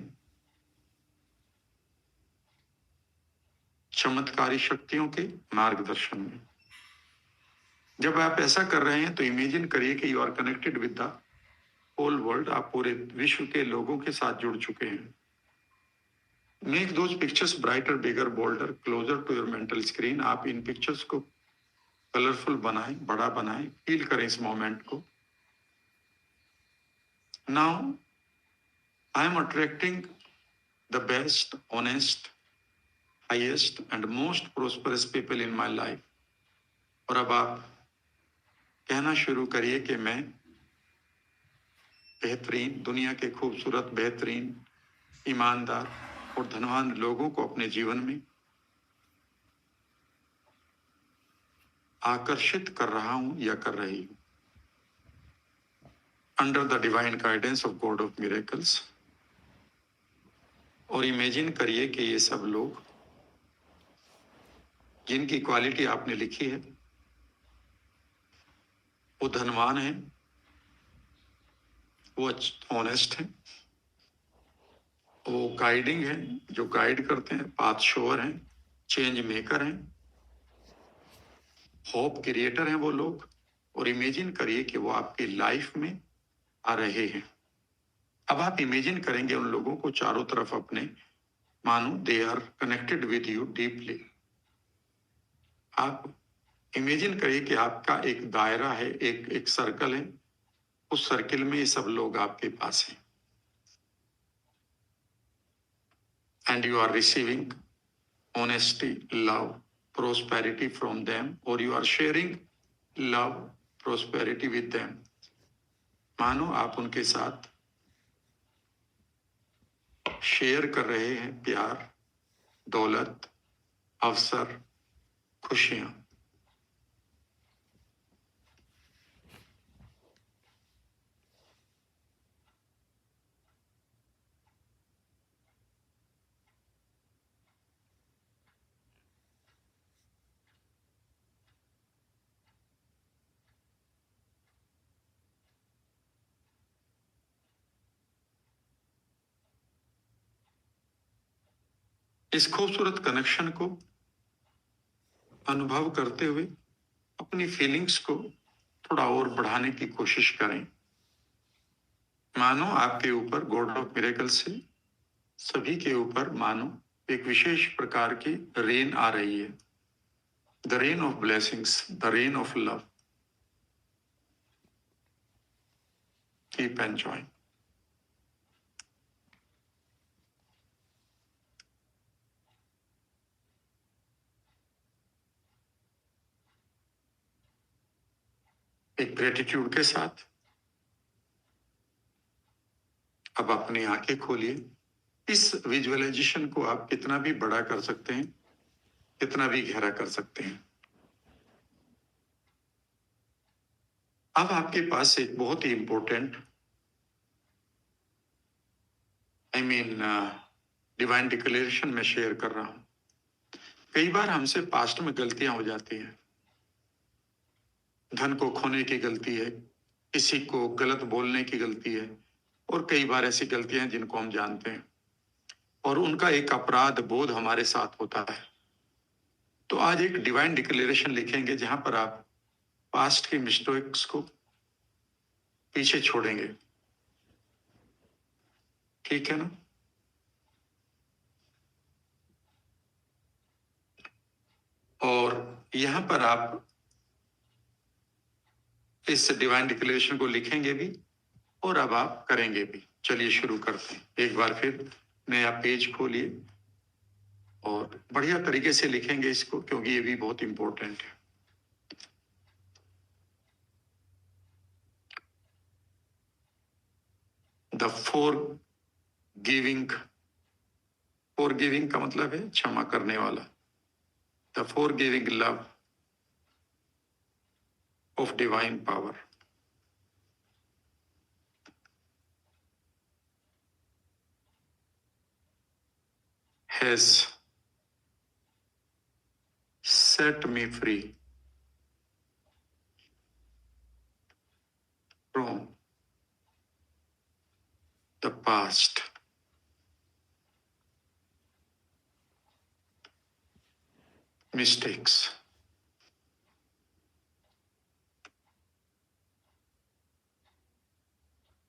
चमत्कारी शक्तियों के मार्गदर्शन में। जब आप ऐसा कर रहे हैं तो इमेजिन करिए कि you are connected with the whole world. आप पूरे विश्व के लोगों के साथ जुड़ चुके हैं। Make those pictures brighter, bigger, bolder, closer to your mental screen. आप इन पिक्चर्स को कलरफुल बनाएं, बड़ा बनाएं, फील करें इस मोमेंट को। Now I am attracting the best, honest, highest and most prosperous people in my life. और अब आप कहना शुरू करिए कि मैं बेहतरीन, दुनिया के खूबसूरत, बेहतरीन, ईमानदार और धनवान लोगों को अपने जीवन में आकर्षित कर रहा हूं या कर रही हूं। Under the divine guidance of God of miracles. और इमेजिन करिए कि ये सब लोग जिनकी क्वालिटी आपने लिखी है वो धनवान है, वो ऑनेस्ट है, वो गाइडिंग है, जो गाइड करते हैं, पाथ शोअर हैं, चेंज मेकर हैं, होप क्रिएटर हैं वो लोग। और इमेजिन करिए कि वो आपकी लाइफ में आ रहे हैं। अब आप इमेजिन करेंगे उन लोगों को चारों तरफ अपने, मानो they are connected with you deeply. आप इमेजिन करिए कि आपका एक दायरा है, एक सर्कल है, उस सर्कल में ये सब लोग आपके पास हैं and you are receiving honesty, love, prosperity from them, or you are sharing love, prosperity with them. मानो आप उनके साथ शेयर कर रहे हैं प्यार, दौलत, अवसर, खुशियां। इस खूबसूरत कनेक्शन को अनुभव करते हुए अपनी फीलिंग्स को थोड़ा और बढ़ाने की कोशिश करें। मानो आपके ऊपर गॉड ऑफ मिरेकल से सभी के ऊपर मानो एक विशेष प्रकार की रेन आ रही है। The rain of blessings, the rain of love. Keep enjoying. एक ग्रेटिट्यूड के साथ अब अपनी आंखें खोलिए। इस विजुअलाइजेशन को आप कितना भी बड़ा कर सकते हैं, कितना भी गहरा कर सकते हैं। अब आपके पास एक बहुत ही इंपॉर्टेंट, डिवाइन डिक्लेरेशन में शेयर कर रहा हूं। कई बार हमसे पास्ट में गलतियां हो जाती हैं। धन को खोने की गलती है, किसी को गलत बोलने की गलती है, और कई बार ऐसी गलतियां हैं जिनको हम जानते हैं और उनका एक अपराध बोध हमारे साथ होता है। तो आज एक डिवाइन डिक्लेरेशन लिखेंगे जहां पर आप पास्ट की मिस्टेक्स को पीछे छोड़ेंगे। ठीक है ना? और यहां पर आप इस डिवाइन डिक्लेरेशन को लिखेंगे भी और अब आप करेंगे भी। चलिए शुरू करते हैं। एक बार फिर नया पेज खोलिए और बढ़िया तरीके से लिखेंगे इसको, क्योंकि ये भी बहुत इंपॉर्टेंट है। द फोर गिविंग का मतलब है क्षमा करने वाला। The four giving love of divine power has set me free from the past mistakes.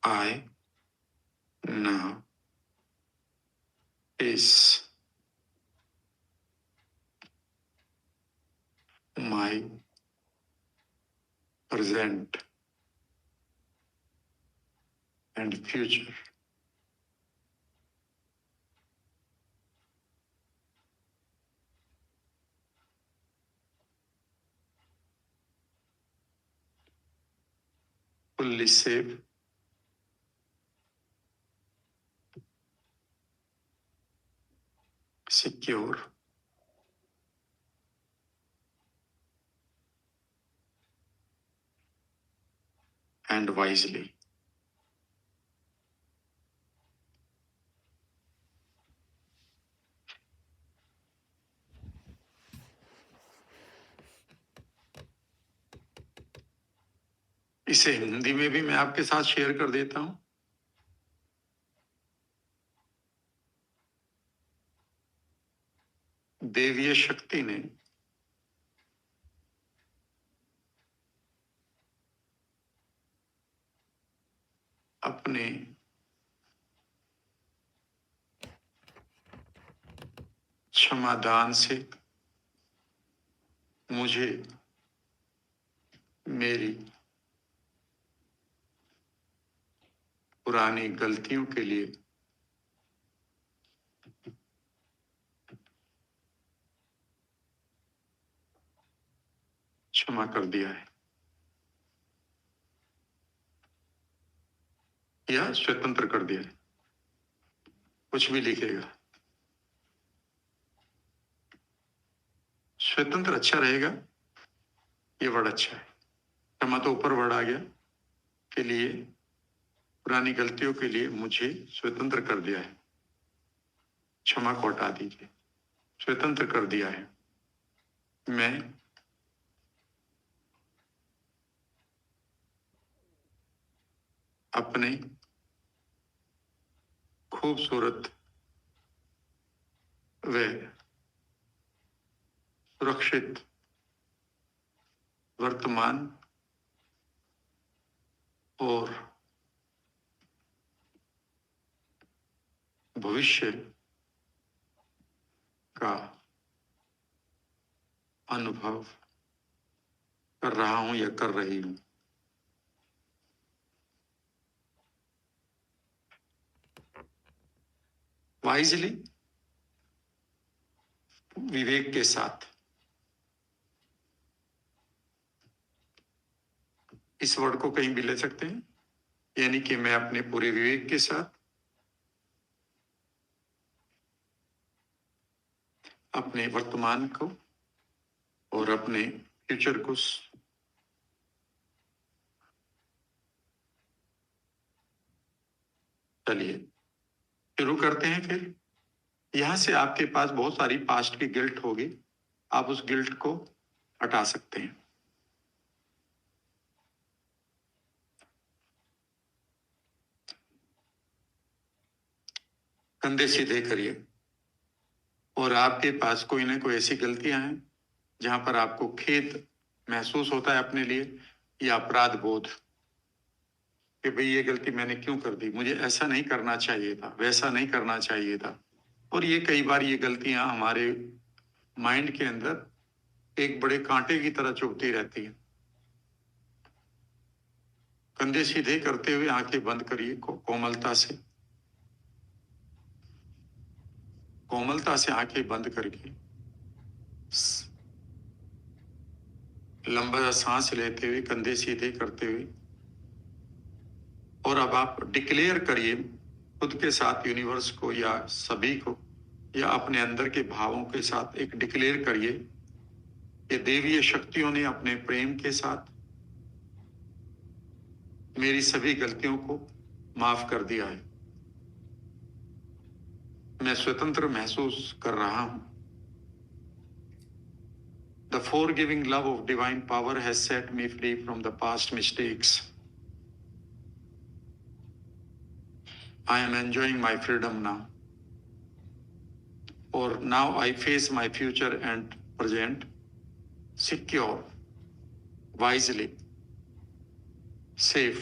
I now face my present and future. Fully safe, secure, and wisely. इसे हिंदी में भी मैं आपके साथ शेयर कर देता हूं। देवीय शक्ति ने अपने क्षमादान से मुझे मेरी पुरानी गलतियों के लिए क्षमा कर दिया है या स्वतंत्र कर दिया है। कुछ भी लिखेगा, स्वतंत्र अच्छा रहेगा, ये वर्ड अच्छा है। क्षमा तो ऊपर वर्ड आ गया, के लिए पुरानी गलतियों के लिए मुझे स्वतंत्र कर दिया है। क्षमा को हटा दीजिए, स्वतंत्र कर दिया है। मैं अपने खूबसूरत व सुरक्षित वर्तमान और भविष्य का अनुभव कर रहा हूं या कर रही हूं। वाइजली, विवेक के साथ। इस वर्ड को कहीं भी ले सकते हैं, यानी कि मैं अपने पूरे विवेक के साथ अपने वर्तमान को और अपने फ्यूचर को चलिए शुरू करते हैं। फिर यहां से आपके पास बहुत सारी पास्ट की गिल्ट होगी, आप उस गिल्ट को हटा सकते हैं। कंधे सीधे करिए और आपके पास कोई ना कोई ऐसी गलतियां हैं जहां पर आपको खेद महसूस होता है अपने लिए या अपराध बोध कि भाई ये गलती मैंने क्यों कर दी, मुझे ऐसा नहीं करना चाहिए था, वैसा नहीं करना चाहिए था। और ये कई बार ये गलतियां हमारे माइंड के अंदर एक बड़े कांटे की तरह चुभती रहती हैं। कंधे सीधे करते हुए आंखें बंद करिए, कोमलता से, कोमलता से आंखें बंद करके लंबा सांस लेते हुए, कंधे सीधे करते हुए, और अब आप डिक्लेयर करिए खुद के साथ, यूनिवर्स को या सभी को या अपने अंदर के भावों के साथ एक डिक्लेयर करिए कि देवीय शक्तियों ने अपने प्रेम के साथ मेरी सभी गलतियों को माफ कर दिया है। मैं स्वतंत्र महसूस कर रहा हूं। The forgiving love of divine power has set me free from the past mistakes. I am enjoying my freedom now. Or now I face my future and present, secure, wisely, safe,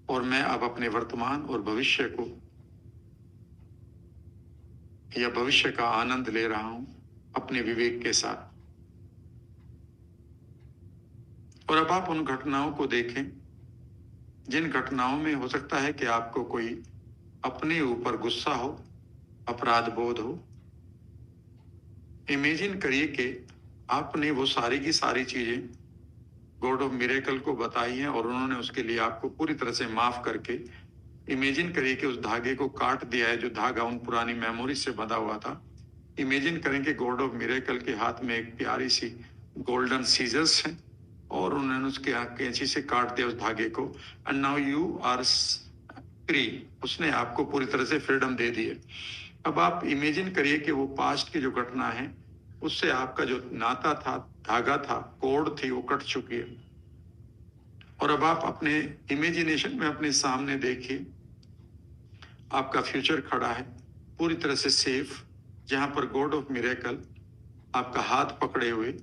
और मैं अब अपने वर्तमान और भविष्य को या भविष्य का आनंद ले रहा हूं अपने विवेक के साथ। और अब आप उन घटनाओं को देखें जिन घटनाओं में हो सकता है कि आपको कोई अपने ऊपर गुस्सा हो, अपराध बोध हो। इमेजिन करिए कि आपने वो सारी की सारी चीजें गॉड ऑफ मिरेकल को बताई हैं और उन्होंने उसके लिए आपको पूरी तरह से माफ करके, इमेजिन करिए कि उस धागे को काट दिया है जो धागा उन पुरानी मेमोरी से बंधा हुआ था। इमेजिन करें कि गॉड ऑफ मिरेकल के हाथ में एक प्यारी सी गोल्डन सीजर्स है और उन्होंने उसके कैंची से काट दिया उस धागे को, and now you are free. उसने आपको पूरी तरह से फ्रीडम दे दी है। अब आप इमेजिन करिए कि वो पास्ट की जो घटना है उससे आपका जो नाता था, धागा था, कोड थी, वो कट चुकी है। और अब आप अपने इमेजिनेशन में अपने सामने देखिए आपका फ्यूचर खड़ा है पूरी तरह से सेफ, जहां पर गॉड ऑफ मिरेकल आपका हाथ पकड़े हुए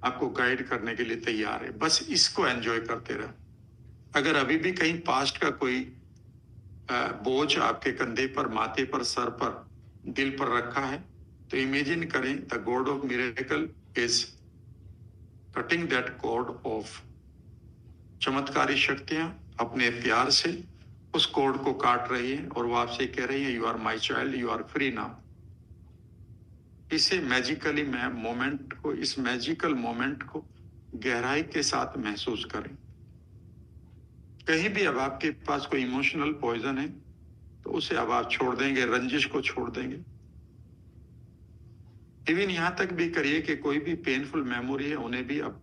आपको गाइड करने के लिए तैयार है। बस इसको एंजॉय करते रहो। अगर अभी भी कहीं पास्ट का कोई बोझ आपके कंधे पर, माथे पर, सर पर, दिल पर रखा है तो इमेजिन करें the God of miracle is cutting that cord off. चमत्कारी शक्तियां अपने प्यार से उस कॉर्ड को काट रही है और वो आपसे कह रही है, you are my child, you are free now. इसे मैजिकली मोमेंट को, इस मैजिकल मोमेंट को गहराई के साथ महसूस करें। कहीं भी अब आपके पास कोई इमोशनल पॉइजन है तो उसे अब आप छोड़ देंगे, रंजिश को छोड़ देंगे। इवन यहां तक भी करिए कि कोई भी पेनफुल मेमोरी है उन्हें भी अब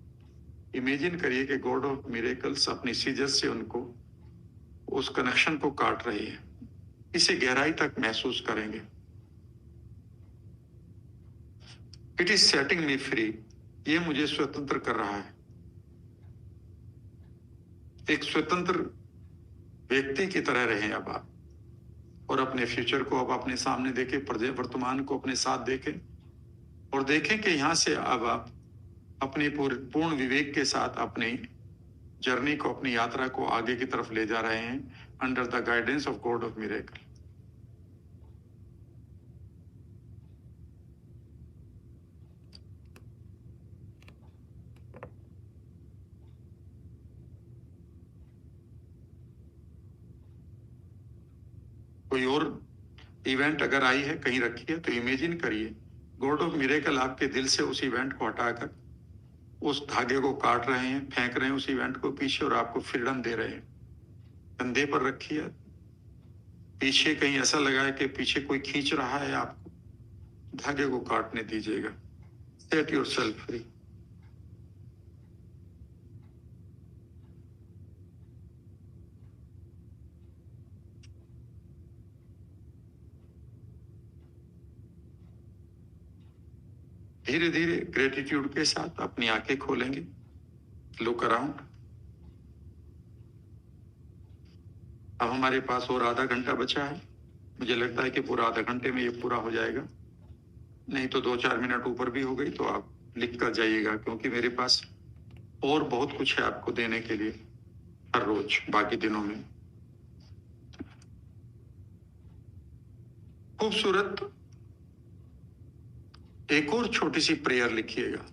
इमेजिन करिए कि गॉड ऑफ मिरेकल्स अपनी सीजर्स से उनको, उस कनेक्शन को काट रही है। इसे गहराई तक महसूस करेंगे। It is setting me free. ये मुझे स्वतंत्र कर रहा है। एक स्वतंत्र व्यक्ति की तरह रहें अब आप, और अपने फ्यूचर को अब अपने सामने देखें, वर्तमान को अपने साथ देखें और देखें कि यहां से अब आप अपने पूर्ण विवेक के साथ अपनी जर्नी को, अपनी यात्रा को आगे की तरफ ले जा रहे हैं under the guidance of God of miracle. कोई और इवेंट अगर आई है कहीं रखी है तो इमेजिन करिए गॉड ऑफ मिरेकल आपके दिल से उस इवेंट को हटाकर उस धागे को काट रहे हैं, फेंक रहे हैं उस इवेंट को पीछे और आपको फ्रीडम दे रहे हैं। कंधे पर रखी है, पीछे कहीं ऐसा लगा है कि पीछे कोई खींच रहा है आपको, धागे को काटने दीजिएगा। Set your self free. धीरे धीरे ग्रेटिट्यूड के साथ अपनी आंखें खोलेंगे। Look around. अब हमारे पास और आधा घंटा बचा है। मुझे लगता है कि पूरा आधा घंटे में ये पूरा हो जाएगा, नहीं तो 2-4 मिनट ऊपर भी हो गई तो आप लिख कर जाइएगा, क्योंकि मेरे पास और बहुत कुछ है आपको देने के लिए हर रोज बाकी दिनों में। खूबसूरत एक और छोटी सी प्रेयर लिखिएगा।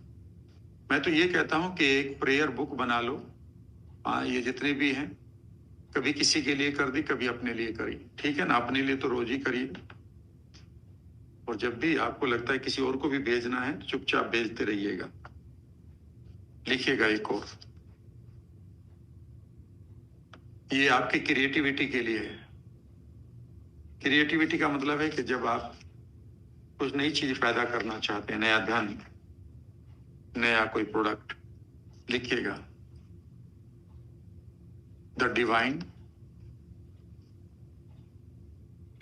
मैं तो ये कहता हूं कि एक प्रेयर बुक बना लो। ये जितने भी हैं, कभी किसी के लिए कर दी, कभी अपने लिए करी, ठीक है ना। अपने लिए तो रोज ही करिए, और जब भी आपको लगता है किसी और को भी भेजना है तो चुपचाप भेजते रहिएगा। लिखिएगा एक और। ये आपकी क्रिएटिविटी के लिए है। क्रिएटिविटी का मतलब है कि जब आप कुछ नई चीज पैदा करना चाहते हैं, नया धन, नया कोई प्रोडक्ट, लिखिएगा the divine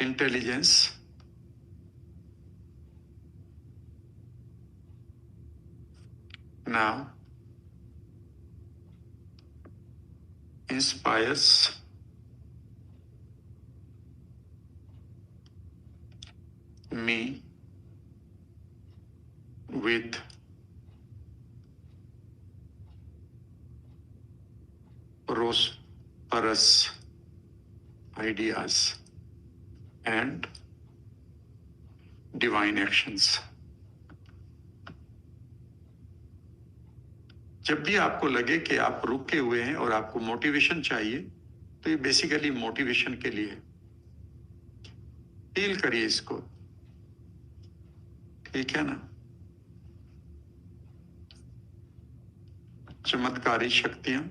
intelligence now inspires me with prosperous ideas and divine actions। जब भी आपको लगे कि आप रुके हुए हैं और आपको मोटिवेशन चाहिए, तो ये बेसिकली मोटिवेशन के लिए फील करिए इसको, ठीक है ना। चमत्कारी शक्तियां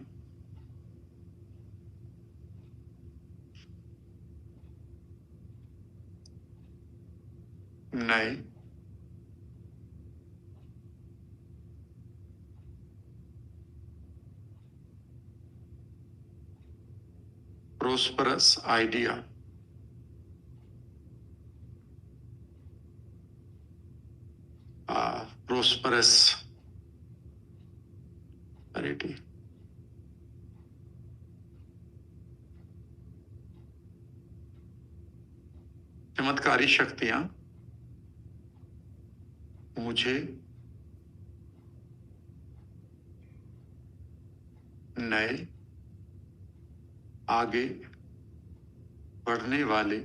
नए प्रोस्परस आइडिया प्रोस्परस चैरिटी। चमत्कारी शक्तियां मुझे नए आगे बढ़ने वाले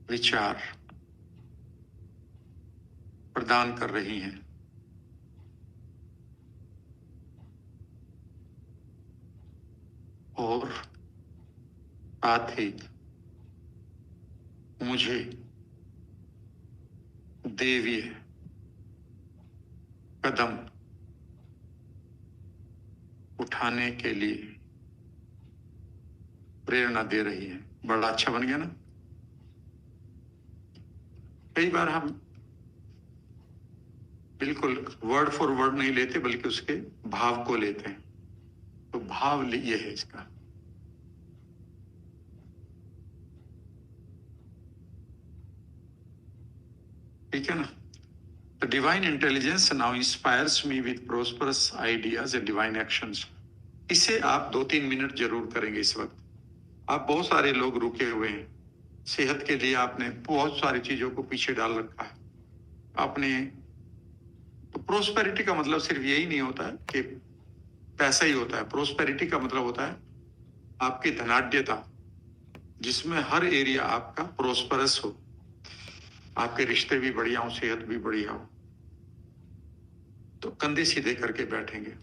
विचार प्रदान कर रही हैं। और साथ ही मुझे दैवीय कदम उठाने के लिए प्रेरणा दे रही है। बड़ा अच्छा बन गया ना। कई बार हम बिल्कुल वर्ड फॉर वर्ड नहीं लेते, बल्कि उसके भाव को लेते हैं। तो भाव ये है इसका। ठीक है ना। The divine intelligence now inspires me with prosperous ideas and divine actions। इसे आप 2-3 मिनट जरूर करेंगे इस वक्त। आप बहुत सारे लोग रुके हुए हैं। सेहत के लिए आपने बहुत सारी चीजों को पीछे डाल रखा है। आपने तो प्रोस्पेरिटी का मतलब सिर्फ यही नहीं होता है कि पैसा ही होता है। प्रोस्पेरिटी का मतलब होता है आपकी धनाढ्यता, जिसमें हर एरिया आपका प्रोस्परस हो, आपके रिश्ते भी बढ़िया हो, सेहत भी बढ़िया हो। तो कंधे सीधे करके बैठेंगे।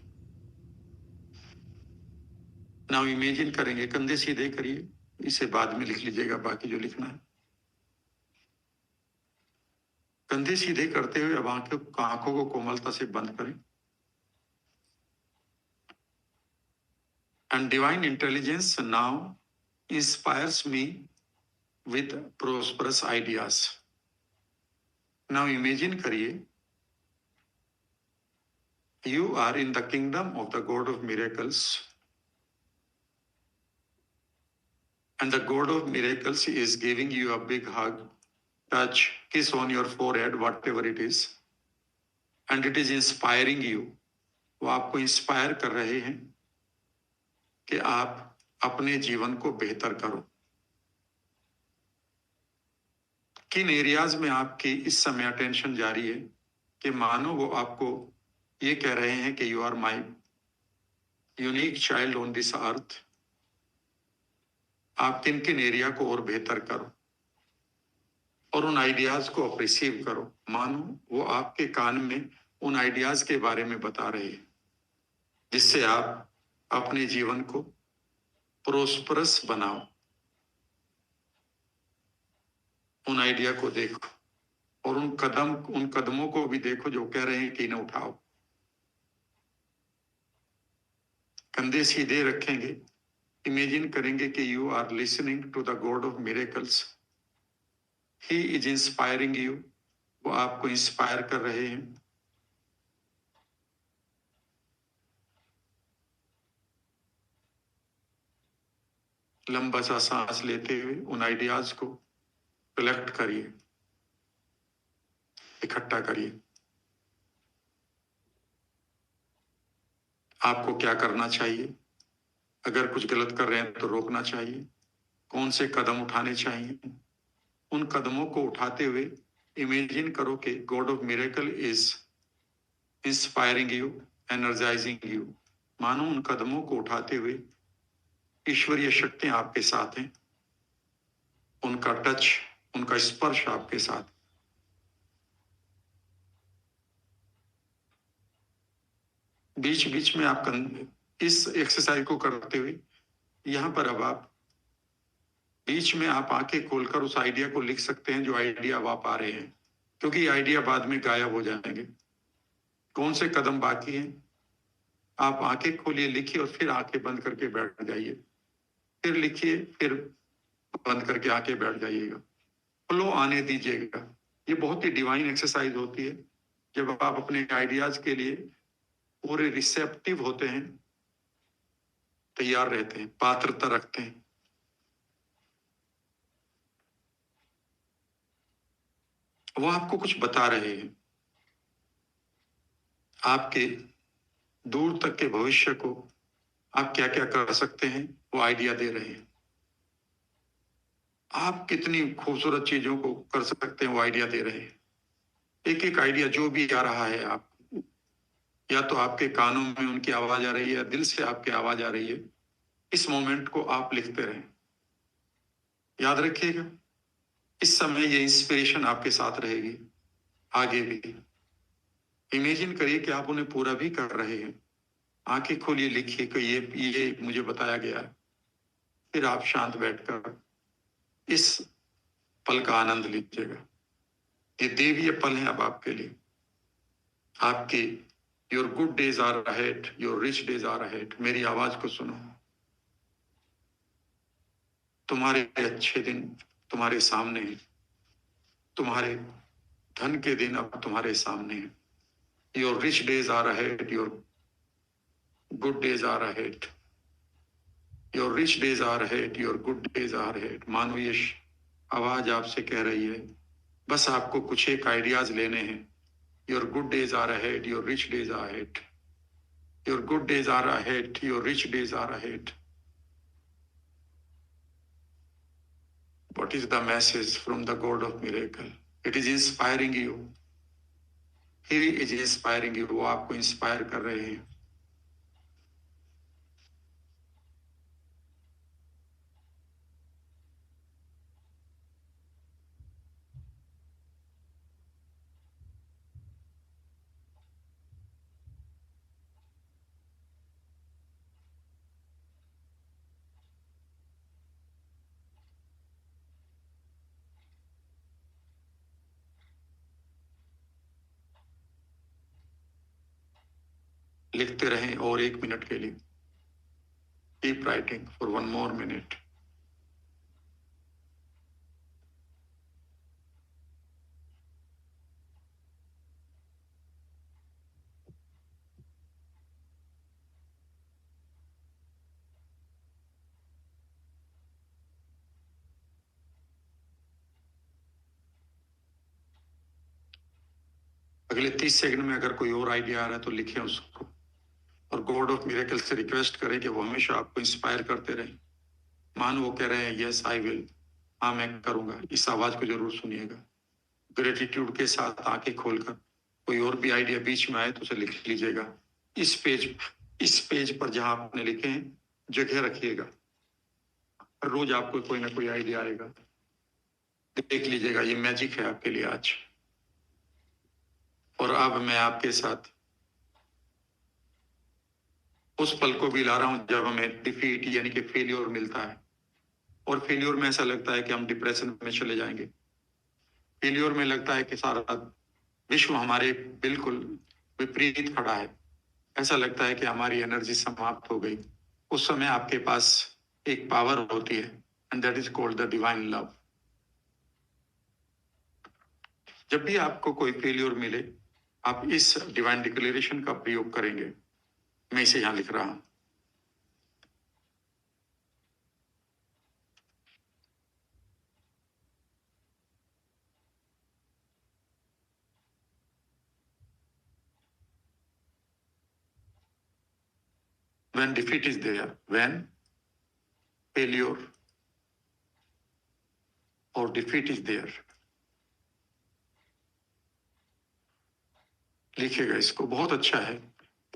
नाउ इमेजिन करेंगे, कंधे सीधे करिए। इसे बाद में लिख लीजिएगा, बाकी जो लिखना है। कंधे सीधे करते हुए अब आंखों को कोमलता से बंद करें। And divine intelligence now inspires me with prosperous ideas. Now imagine करिए, you are in the kingdom of the God of miracles, and the God of miracles is giving you a big hug, touch, kiss on your forehead, whatever it is, and it is inspiring you। वो आपको इंस्पायर कर रहे हैं कि आप अपने जीवन को बेहतर करो। किन एरियाज में आपकी इस समय अटेंशन जारी है कि मानो वो आपको ये कह रहे हैं कि you are my unique child on this earth. आप किन किन एरिया को और बेहतर करो और उन आइडियाज को अप्रिसीव करो। मानो वो आपके कान में उन आइडियाज के बारे में बता रहे हैं, जिससे आप अपने जीवन को प्रोस्परस बनाओ। उन आइडिया को देखो और उन कदमों को भी देखो जो कह रहे हैं कि इन्हें उठाओ। कंधे सीधे रखेंगे। इमेजिन करेंगे कि you are listening to the God of miracles. He is inspiring you. वो आपको इंस्पायर कर रहे हैं। लंबा सा सांस लेते हुए उन आइडियाज को कलेक्ट करिए, इकट्ठा करिए। आपको क्या करना चाहिए? अगर कुछ गलत कर रहे हैं तो रोकना चाहिए। कौन से कदम उठाने चाहिए? उन कदमों को उठाते हुए इमेजिन करो कि God of miracle is inspiring you, energising you. मानो उन कदमों को उठाते हुए ईश्वरीय शक्तियां आपके साथ हैं, उनका टच, उनका स्पर्श आपके साथ। बीच बीच में आप इस एक्सरसाइज को करते हुए यहां पर अब आप बीच में आप आंखें खोलकर उस आइडिया को लिख सकते हैं जो आइडिया अब आप आ रहे हैं, क्योंकि आइडिया बाद में गायब हो जाएंगे। कौन से कदम बाकी हैं, आप आंखें खोलिए, लिखिए और फिर आंखें बंद करके बैठ जाइए, फिर लिखिए, फिर बंद करके आंखें बैठ जाइएगा। फ्लो आने दीजिएगा। ये बहुत ही डिवाइन एक्सरसाइज होती है जब आप अपने आइडियाज के लिए पूरे रिसेप्टिव होते हैं, तैयार रहते हैं, पात्रता रखते हैं। वो आपको कुछ बता रहे हैं, आपके दूर तक के भविष्य को आप क्या क्या कर सकते हैं वो आइडिया दे रहे हैं। आप कितनी खूबसूरत चीजों को कर सकते हैं वो आइडिया दे रहे हैं। एक एक आइडिया जो भी आ रहा है, आप या तो आपके कानों में उनकी आवाज आ रही है या दिल से आपकी आवाज आ रही है, इस मोमेंट को आप लिखते रहें। याद रखिएगा, इस समय ये इंस्पिरेशन आपके साथ रहेगी आगे भी। इमेजिन करिए कि आप उन्हें पूरा भी कर रहे हैं। आंखें खोलिए, लिखिए कि ये मुझे बताया गया है। फिर आप शांत बैठकर इस पल का आनंद लीजिएगा। ये देवीय पल है अब आपके लिए। आपके your good days are ahead, your rich days are ahead. मेरी आवाज को सुनो। तुम्हारे अच्छे दिन तुम्हारे सामने हैं। तुम्हारे धन के दिन अब तुम्हारे सामने हैं। Your rich days are ahead, your good days are ahead. Your rich days are ahead, your good days are ahead. मानो ये आवाज आपसे कह रही है, बस आपको कुछ एक आइडियाज लेने हैं। Your good days are ahead, your rich days are ahead. Your good days are ahead, your rich days are ahead. What is the message from the God of miracle? It is inspiring you. He is inspiring you. वो आपको इंस्पायर कर रहे हैं। लिखते रहें और 1 मिनट के लिए। Keep writing for 1 more minute. अगले 30 सेकंड में अगर कोई और आइडिया आ रहा है तो लिखें उसको, और गॉड ऑफ मिरेकल से रिक्वेस्ट करें कि वो हमेशा आपको इंस्पायर करते रहें। मानो वो कह रहे हैं यस आई विल, हाँ मैं करूंगा। इस आवाज को जरूर सुनिएगा। ग्रेटिट्यूड के साथ आंखें खोलकर कोई और भी आइडिया बीच में आए तो उसे लिख लीजिएगा। इस पेज पर जहां आपने लिखे हैं जगह रखिएगा। रोज आपको कोई ना कोई आइडिया आएगा, देख लीजिएगा। ये मैजिक है आपके लिए आज। और अब मैं आपके साथ उस पल को भी ला रहा हूं जब हमें डिफीट यानी कि फेलियर मिलता है, और फेलियर में ऐसा लगता है कि हम डिप्रेशन में चले जाएंगे। फेलियर में लगता है कि सारा विश्व हमारे बिल्कुल विपरीत खड़ा है। ऐसा लगता है कि हमारी एनर्जी समाप्त हो गई। उस समय आपके पास एक पावर होती है, and that is called the divine love. जब भी आपको कोई फेलियर मिले, आप इस डिवाइन डिक्लेरेशन का प्रयोग करेंगे। मैं इसे यहां लिख रहा हूं। When defeat is there, when failure or defeat is there, लिखिएगा इसको, बहुत अच्छा है।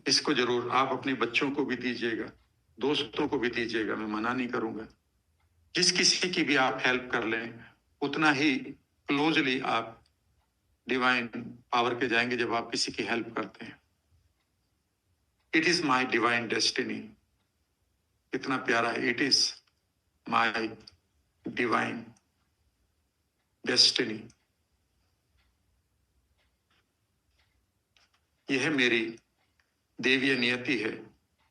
इसको जरूर आप अपने बच्चों को भी दीजिएगा, दोस्तों को भी दीजिएगा, मैं मना नहीं करूंगा। जिस किसी की भी आप हेल्प कर लें, उतना ही क्लोजली आप डिवाइन पावर के जाएंगे जब आप किसी की हेल्प करते हैं। It is my divine destiny. कितना प्यारा है, it is my divine destiny. यह मेरी देवीय नियति है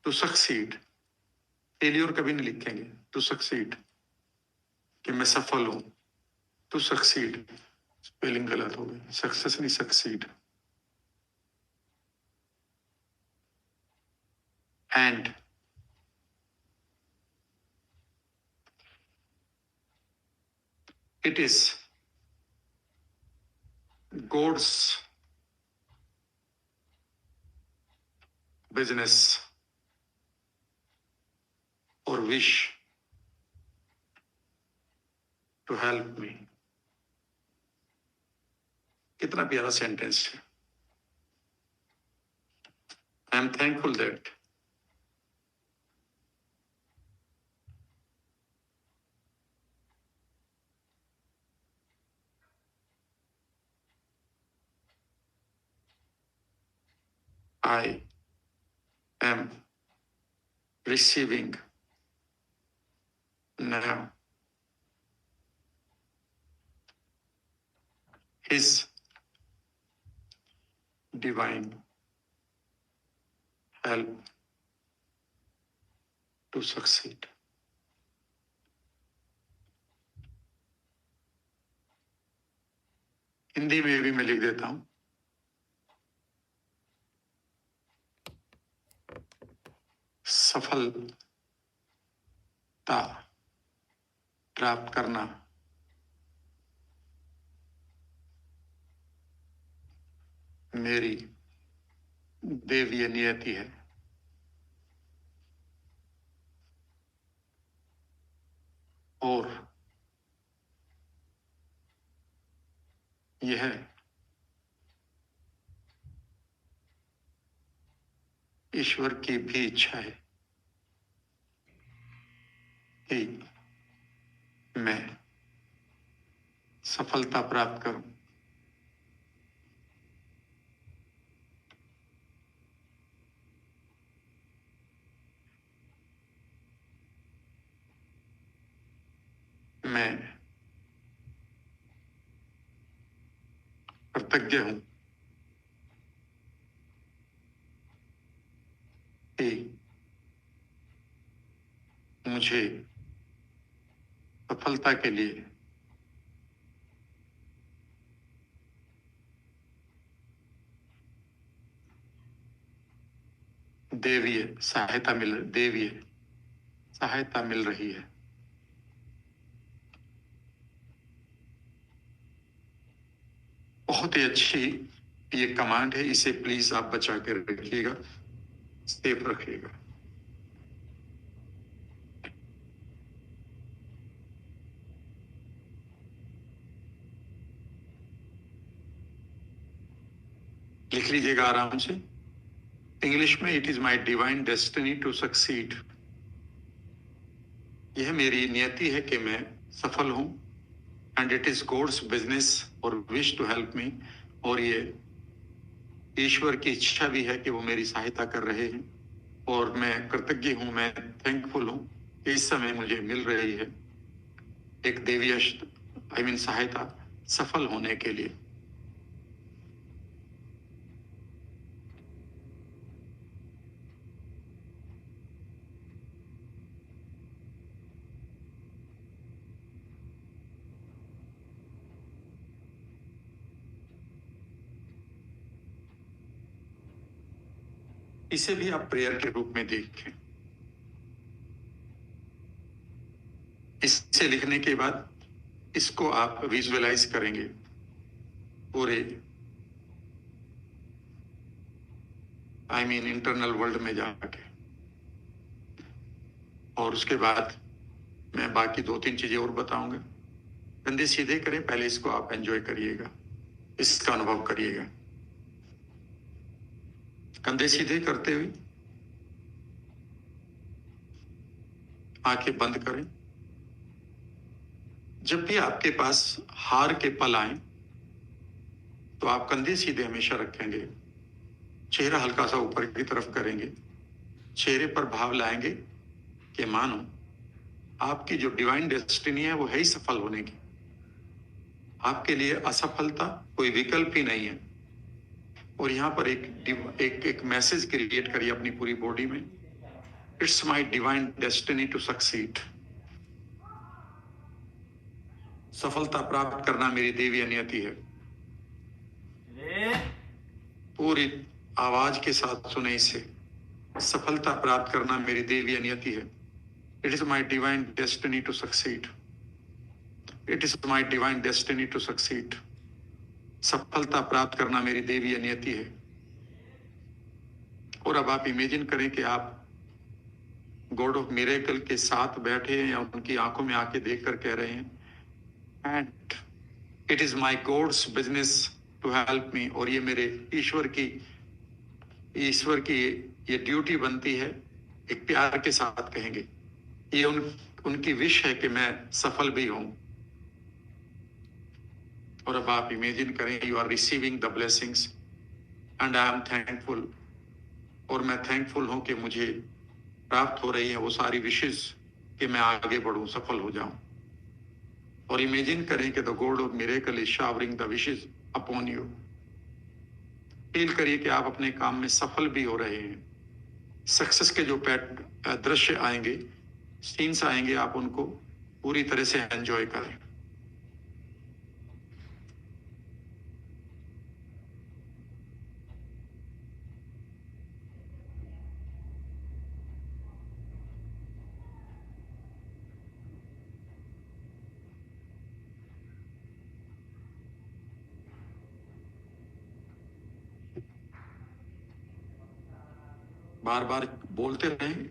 टू सक्सीड। फेलियर कभी नहीं लिखेंगे, टू सक्सीड, कि मैं सफल हूं। टू सक्सीड, स्पेलिंग गलत हो गई, सक्सेस नहीं, succeed. And it is God's business और विश टू हेल्प मी। कितना प्यारा सेंटेंस है। I am thankful that I am receiving now His divine help to succeed. Hindi में भी मैं लिख देता हूं, सफलता प्राप्त करना मेरी देवीय नियति है। और यह ईश्वर की भी इच्छा है कि मैं सफलता प्राप्त करूं। मैं कृतज्ञ हूं कि मुझे सफलता के लिए देवीय सहायता मिल रही है। बहुत ही अच्छी ये कमांड है, इसे प्लीज आप बचा कर रखिएगा, सेफ रखिएगा। लिख लीजिएगा आराम से। इंग्लिश में it is my divine destiny to succeed. यह मेरी नियति है कि मैं सफल हूं। And it is God's business और विश टू हेल्प मी। और ये ईश्वर की इच्छा भी है कि वो मेरी सहायता कर रहे हैं। और मैं कृतज्ञ हूं, मैं थैंकफुल हूं कि इस समय मुझे मिल रही है एक देवीय सहायता सफल होने के लिए। इसे भी आप प्रेयर के रूप में देखें। इसे लिखने के बाद इसको आप विजुअलाइज करेंगे पूरे इंटरनल वर्ल्ड में जाके। और उसके बाद मैं बाकी 2-3 चीजें और बताऊंगा। कंधे सीधे करें, पहले इसको आप एंजॉय करिएगा, इसका अनुभव करिएगा। कंधे सीधे करते हुए आंखें बंद करें। जब भी आपके पास हार के पल आए तो आप कंधे सीधे हमेशा रखेंगे, चेहरा हल्का सा ऊपर की तरफ करेंगे, चेहरे पर भाव लाएंगे कि मानो आपकी जो डिवाइन डेस्टिनी है वो है ही सफल होने की। आपके लिए असफलता कोई विकल्प ही नहीं है। और यहां पर एक मैसेज क्रिएट करिए अपनी पूरी बॉडी में, it's my divine destiny to succeed. सफलता प्राप्त करना मेरी देवी नियति है। पूरी आवाज के साथ सुने इसे, सफलता प्राप्त करना मेरी देवी नियति है। It is my divine destiny to succeed. It is my divine destiny to succeed. सफलता प्राप्त करना मेरी देवी नियति है। और अब आप इमेजिन करें कि आप गॉड ऑफ मिरेकल के साथ बैठे हैं या उनकी आंखों में आके देखकर कह रहे हैं, and it is my God's business to help me. और ये मेरे ईश्वर की ये ड्यूटी बनती है, एक प्यार के साथ कहेंगे, ये उनकी विश है कि मैं सफल भी हूं। और अब आप इमेजिन करें, you are receiving the blessings and I am thankful. और मैं थैंकफुल हूं कि मुझे प्राप्त हो रही है वो सारी विशेष कि मैं आगे बढ़ूं, सफल हो जाऊं। और इमेजिन करें कि the God of miracle is showering the wishes upon you. Feel करिए कि आप अपने काम में सफल भी हो रहे हैं। सक्सेस के जो दृश्य आएंगे, सीन्स आएंगे, आप उनको पूरी तरह से एंजॉय करें। बार बार बोलते रहें,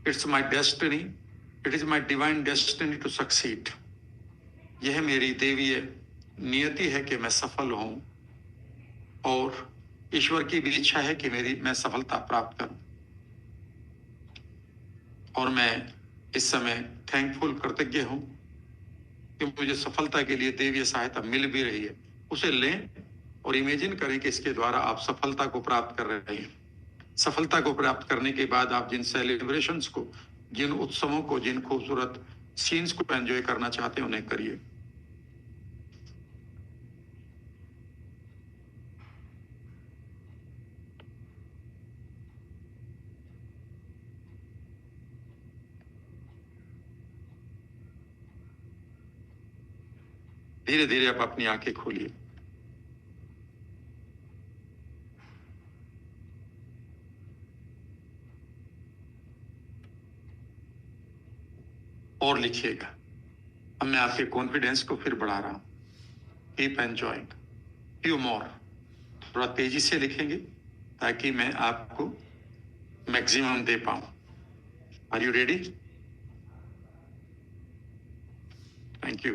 it's my destiny, it is my divine destiny to succeed. यह मेरी देवीय नियति है कि मैं सफल हूं और ईश्वर की भी इच्छा है कि मैं सफलता प्राप्त करूं। और मैं इस समय थैंकफुल, कृतज्ञ हूं कि मुझे सफलता के लिए देवीय सहायता मिल भी रही है। उसे लें और इमेजिन करें कि इसके द्वारा आप सफलता को प्राप्त कर रहे हैं। सफलता को प्राप्त करने के बाद आप जिन सेलिब्रेशंस को, जिन उत्सवों को, जिन खूबसूरत सीन्स को एंजॉय करना चाहते हैं उन्हें करिए। धीरे धीरे आप अपनी आंखें खोलिए। और लिखिएगा। अब मैं आपके कॉन्फिडेंस को फिर बढ़ा रहा हूं। Keep enjoying, few more. थोड़ा तेजी से लिखेंगे ताकि मैं आपको मैक्सिमम दे पाऊं। Are you ready? Thank you.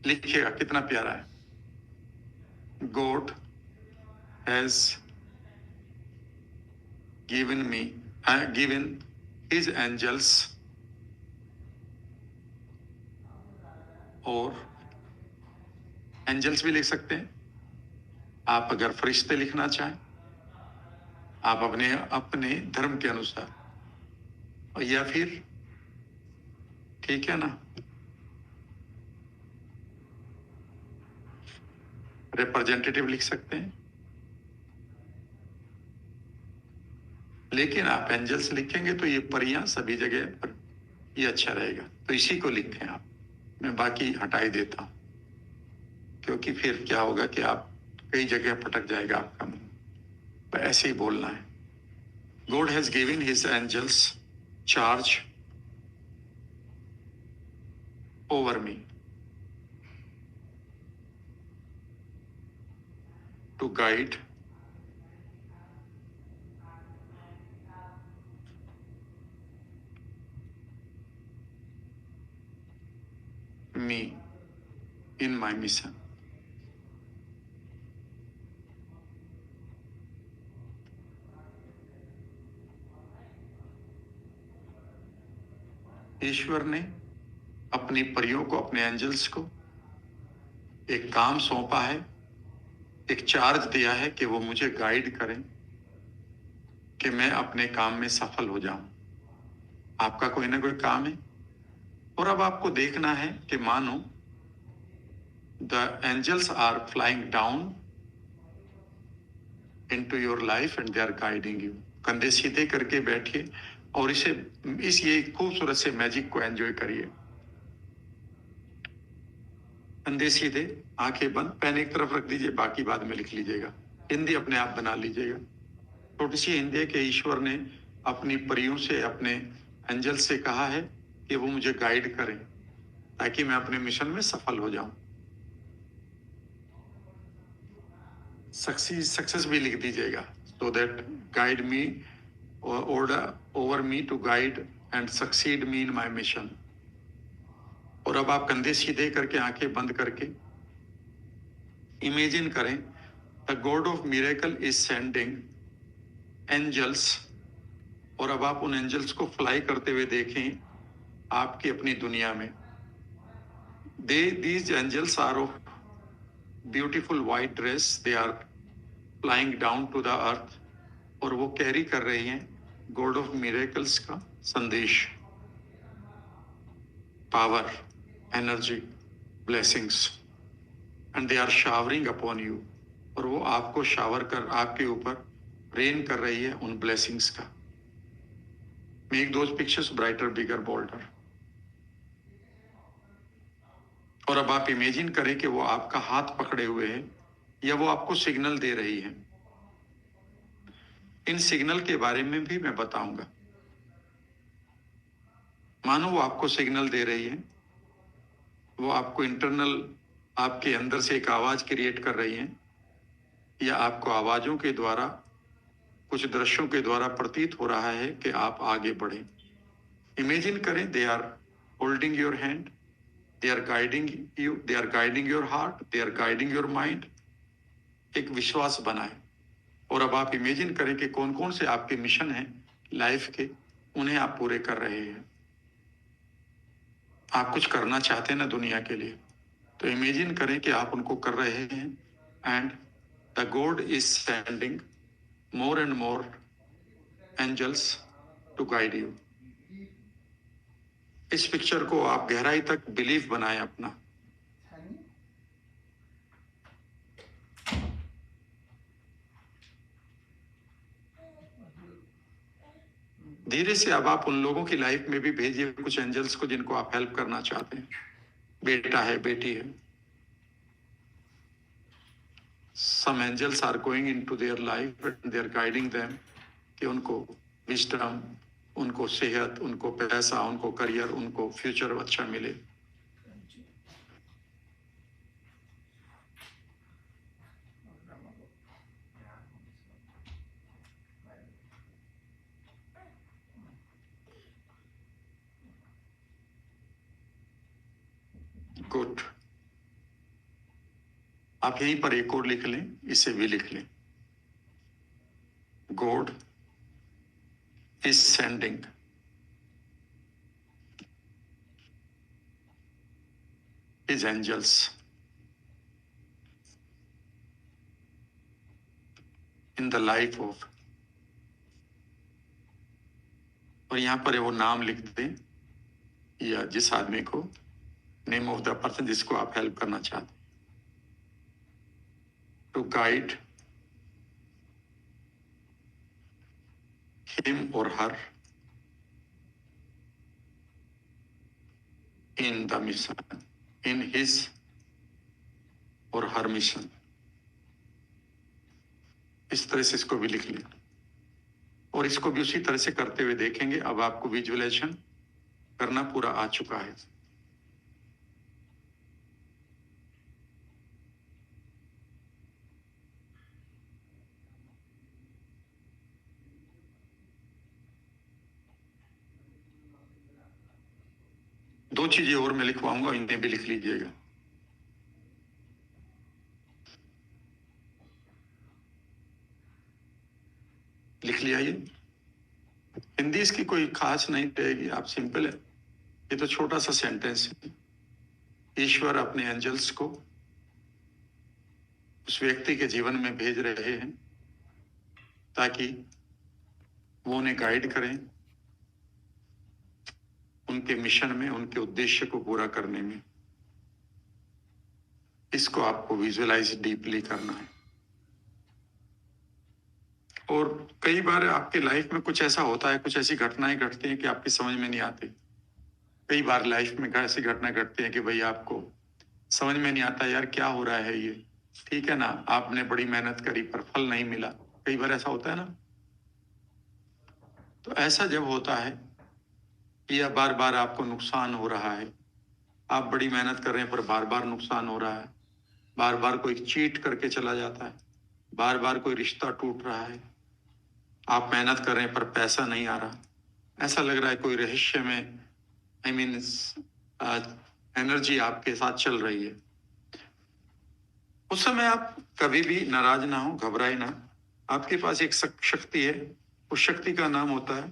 लिखिएगा, कितना प्यारा है। God has given his angels, और एंजल्स भी लिख सकते हैं आप अगर फरिश्ते लिखना चाहें, आप अपने अपने धर्म के अनुसार, और या फिर ठीक है ना, रिप्रेजेंटेटिव लिख सकते हैं। लेकिन आप एंजल्स लिखेंगे तो ये परियां सभी जगह पर, ये अच्छा रहेगा, तो इसी को लिखें आप। मैं बाकी हटा ही देता हूं क्योंकि फिर क्या होगा कि आप कई जगह पटक जाएगा आपका मुंह। तो ऐसे ही बोलना है। God has given his angels charge over me to guide me in my mission. ईश्वर ने अपनी परियों को, अपने एंजल्स को एक काम सौंपा है, एक चार्ज दिया है कि वो मुझे गाइड करें कि मैं अपने काम में सफल हो जाऊं। आपका कोई ना कोई काम है और अब आपको देखना है कि मानो the angels are flying down into your life and they are guiding you. कंधे सीधे करके बैठिए और इस ये खूबसूरत से मैजिक को एंजॉय करिए। कंधे सीधे, आंखें बंद, पेन एक तरफ रख दीजिए, बाकी बाद में लिख लीजिएगा। हिंदी अपने आप बना लीजिएगा। छोटी सी हिंदी है कि ईश्वर ने अपनी परियों से, अपने एंजल से कहा है कि वो मुझे गाइड करें ताकि मैं अपने मिशन में सफल हो जाऊं। सक्सेस भी लिख दीजिएगा, so that guide me order over me to guide and succeed me in my mission। और अब आप कंधे सीधे करके, आंखें बंद करके इमेजिन करें, the God of miracle is sending angels. और अब आप उन एंजल्स को फ्लाई करते हुए देखें आपकी अपनी दुनिया में। These angels are of beautiful white dress, they are flying down to the earth और वो कैरी कर रही हैं गॉड ऑफ मिरेकल्स का संदेश, power, energy, blessings, and they are showering upon you. और वो आपको शावर कर, आपके ऊपर रेन कर रही है उन ब्लेसिंग्स का। Make those pictures brighter, bigger, boulder. और अब आप इमेजिन करें कि वो आपका हाथ पकड़े हुए है या वो आपको सिग्नल दे रही है। इन सिग्नल के बारे में भी मैं बताऊंगा। मानो वो आपको सिग्नल दे रही है, वो आपको इंटरनल, आपके अंदर से एक आवाज क्रिएट कर रही है या आपको आवाजों के द्वारा, कुछ दृश्यों के द्वारा प्रतीत हो रहा है कि आप आगे बढ़े। इमेजिन करें, they are holding your hand, they are guiding you, they are guiding your heart, they are guiding your mind. एक विश्वास बनाए और अब आप इमेजिन करें कि कौन कौन से आपके मिशन हैं लाइफ के, उन्हें आप पूरे कर रहे हैं। आप कुछ करना चाहते हैं ना दुनिया के लिए, तो इमेजिन करें कि आप उनको कर रहे हैं and the God is sending more and more angels to guide you. इस पिक्चर को आप गहराई तक बिलीव बनाएं अपना। धीरे से अब आप उन लोगों की लाइफ में भी भेजिए कुछ एंजल्स को जिनको आप हेल्प करना चाहते हैं। बेटा है, बेटी है। Some angels are going into their life and they are guiding them कि उनको विजडम, उनको सेहत, उनको पैसा, उनको करियर, उनको फ्यूचर अच्छा मिले। गुड। आप यहीं पर एक और लिख लें, इसे भी लिख लें। God is sending his angels in the life of, और यहां पर वो नाम लिख दें या जिस आदमी को, नेम ऑफ द पर्सन जिसको आप हेल्प करना चाहते हैं, to guide him or her in the mission, in his or her mission। इस तरह से इसको भी लिख लें और इसको भी उसी तरह से करते हुए देखेंगे। अब आपको विजुअलाइजेशन करना पूरा आ चुका है। दो चीजें और मैं लिखवाऊंगा, इन्हें भी लिख लीजिएगा। लिख लिया ये। हिंदी इसकी कोई खास नहीं रहेगी, आप सिंपल है, ये तो छोटा सा सेंटेंस है। ईश्वर अपने एंजल्स को उस व्यक्ति के जीवन में भेज रहे हैं ताकि वो उन्हें गाइड करें उनके मिशन में, उनके उद्देश्य को पूरा करने में। इसको आपको विजुअलाइज डीपली करना है। और कई बार आपके लाइफ में कुछ ऐसा होता है, कुछ ऐसी घटनाएं घटती हैं कि आपकी समझ में नहीं आती। कई बार लाइफ में ऐसी घटना घटती है कि भाई आपको समझ में नहीं आता, यार क्या हो रहा है ये। ठीक है ना, आपने बड़ी मेहनत करी पर फल नहीं मिला। कई बार ऐसा होता है ना। तो ऐसा जब होता है या बार बार आपको नुकसान हो रहा है, आप बड़ी मेहनत कर रहे हैं पर बार बार नुकसान हो रहा है, बार बार कोई चीट करके चला जाता है, बार बार कोई रिश्ता टूट रहा है, आप मेहनत कर रहे हैं पर पैसा नहीं आ रहा, ऐसा लग रहा है कोई रहस्य में एनर्जी आपके साथ चल रही है, उस समय आप कभी भी नाराज ना हो, घबराए ना। आपके पास एक शक्ति है, उस शक्ति का नाम होता है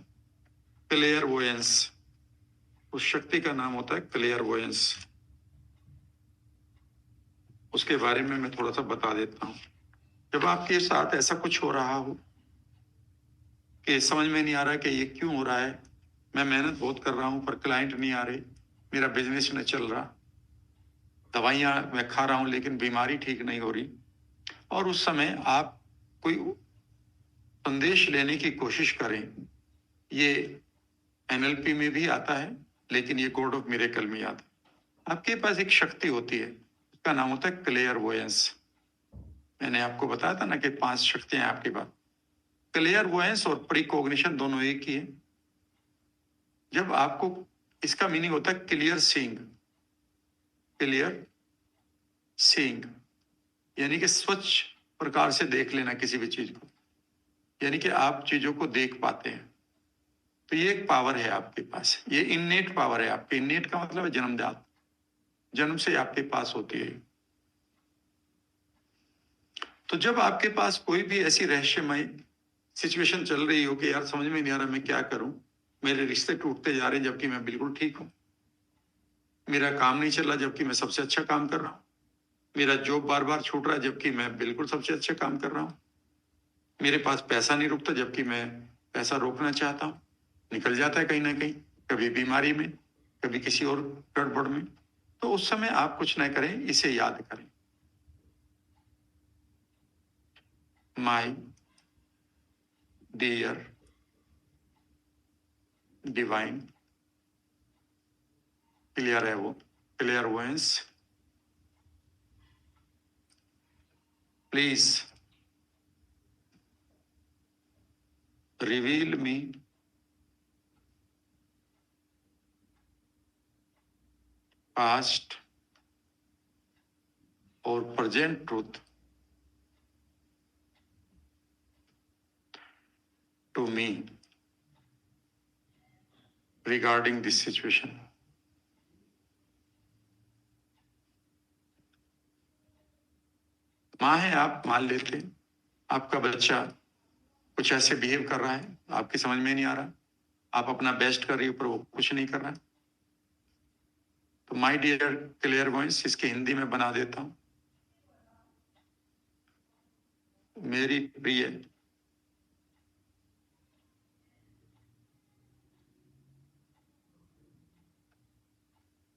क्लेयरवोयंस। उस शक्ति का नाम होता है क्लेयरवोयंस। उसके बारे में मैं थोड़ा सा बता देता हूँ। जब आपके साथ ऐसा कुछ हो रहा हो कि समझ में नहीं आ रहा कि ये क्यों हो रहा है, मैं मेहनत बहुत कर रहा हूं पर क्लाइंट नहीं आ रहे, मेरा बिजनेस नहीं चल रहा, दवाइयां मैं खा रहा हूं लेकिन बीमारी ठीक नहीं हो रही, और उस समय आप कोई संदेश लेने की कोशिश करें। ये एनएलपी में भी आता है, लेकिन ये गॉड ऑफ मिरेकल में आता है। आपके पास एक शक्ति होती है, उसका नाम होता है क्लेयरवोयंस। मैंने आपको बताया था ना कि 5 शक्तियां हैं आपके पास। क्लेयरवोयंस और प्रीकॉग्निशन दोनों एक ही है। जब आपको, इसका मीनिंग होता है क्लियर सीइंग। क्लियर सीइंग यानी कि स्वच्छ प्रकार से देख लेना किसी भी चीज को, यानी कि आप चीजों को देख पाते हैं। तो ये एक पावर है आपके पास, ये इननेट पावर है आपके। इननेट का मतलब है जन्मजात, जन्म से आपके पास होती है। तो जब आपके पास कोई भी ऐसी रहस्यमय सिचुएशन चल रही हो कि यार समझ में नहीं आ रहा मैं क्या करूं, मेरे रिश्ते टूटते जा रहे हैं जबकि मैं बिल्कुल ठीक हूं, मेरा काम नहीं चल रहा जबकि मैं सबसे अच्छा काम कर रहा हूं, मेरा जॉब बार बार छूट रहा है जबकि मैं बिल्कुल सबसे अच्छा काम कर रहा हूं, मेरे पास पैसा नहीं रुकता जबकि मैं पैसा रोकना चाहता हूं, निकल जाता है कहीं ना कहीं, कभी बीमारी में, कभी किसी और गड़बड़ में। तो उस समय आप कुछ ना करें, इसे याद करें। My dear divine clairvoyance, please reveal me past or present truth to me regarding this situation. माँ है आप, मान लेते हैं आपका बच्चा कुछ ऐसे बिहेव कर रहा है, आपकी समझ में नहीं आ रहा, आप अपना बेस्ट कर रही हो पर वो कुछ नहीं कर रहा। तो माय डियर क्लियरवोयंस, इसके हिंदी में बना देता हूं। मेरी प्रिय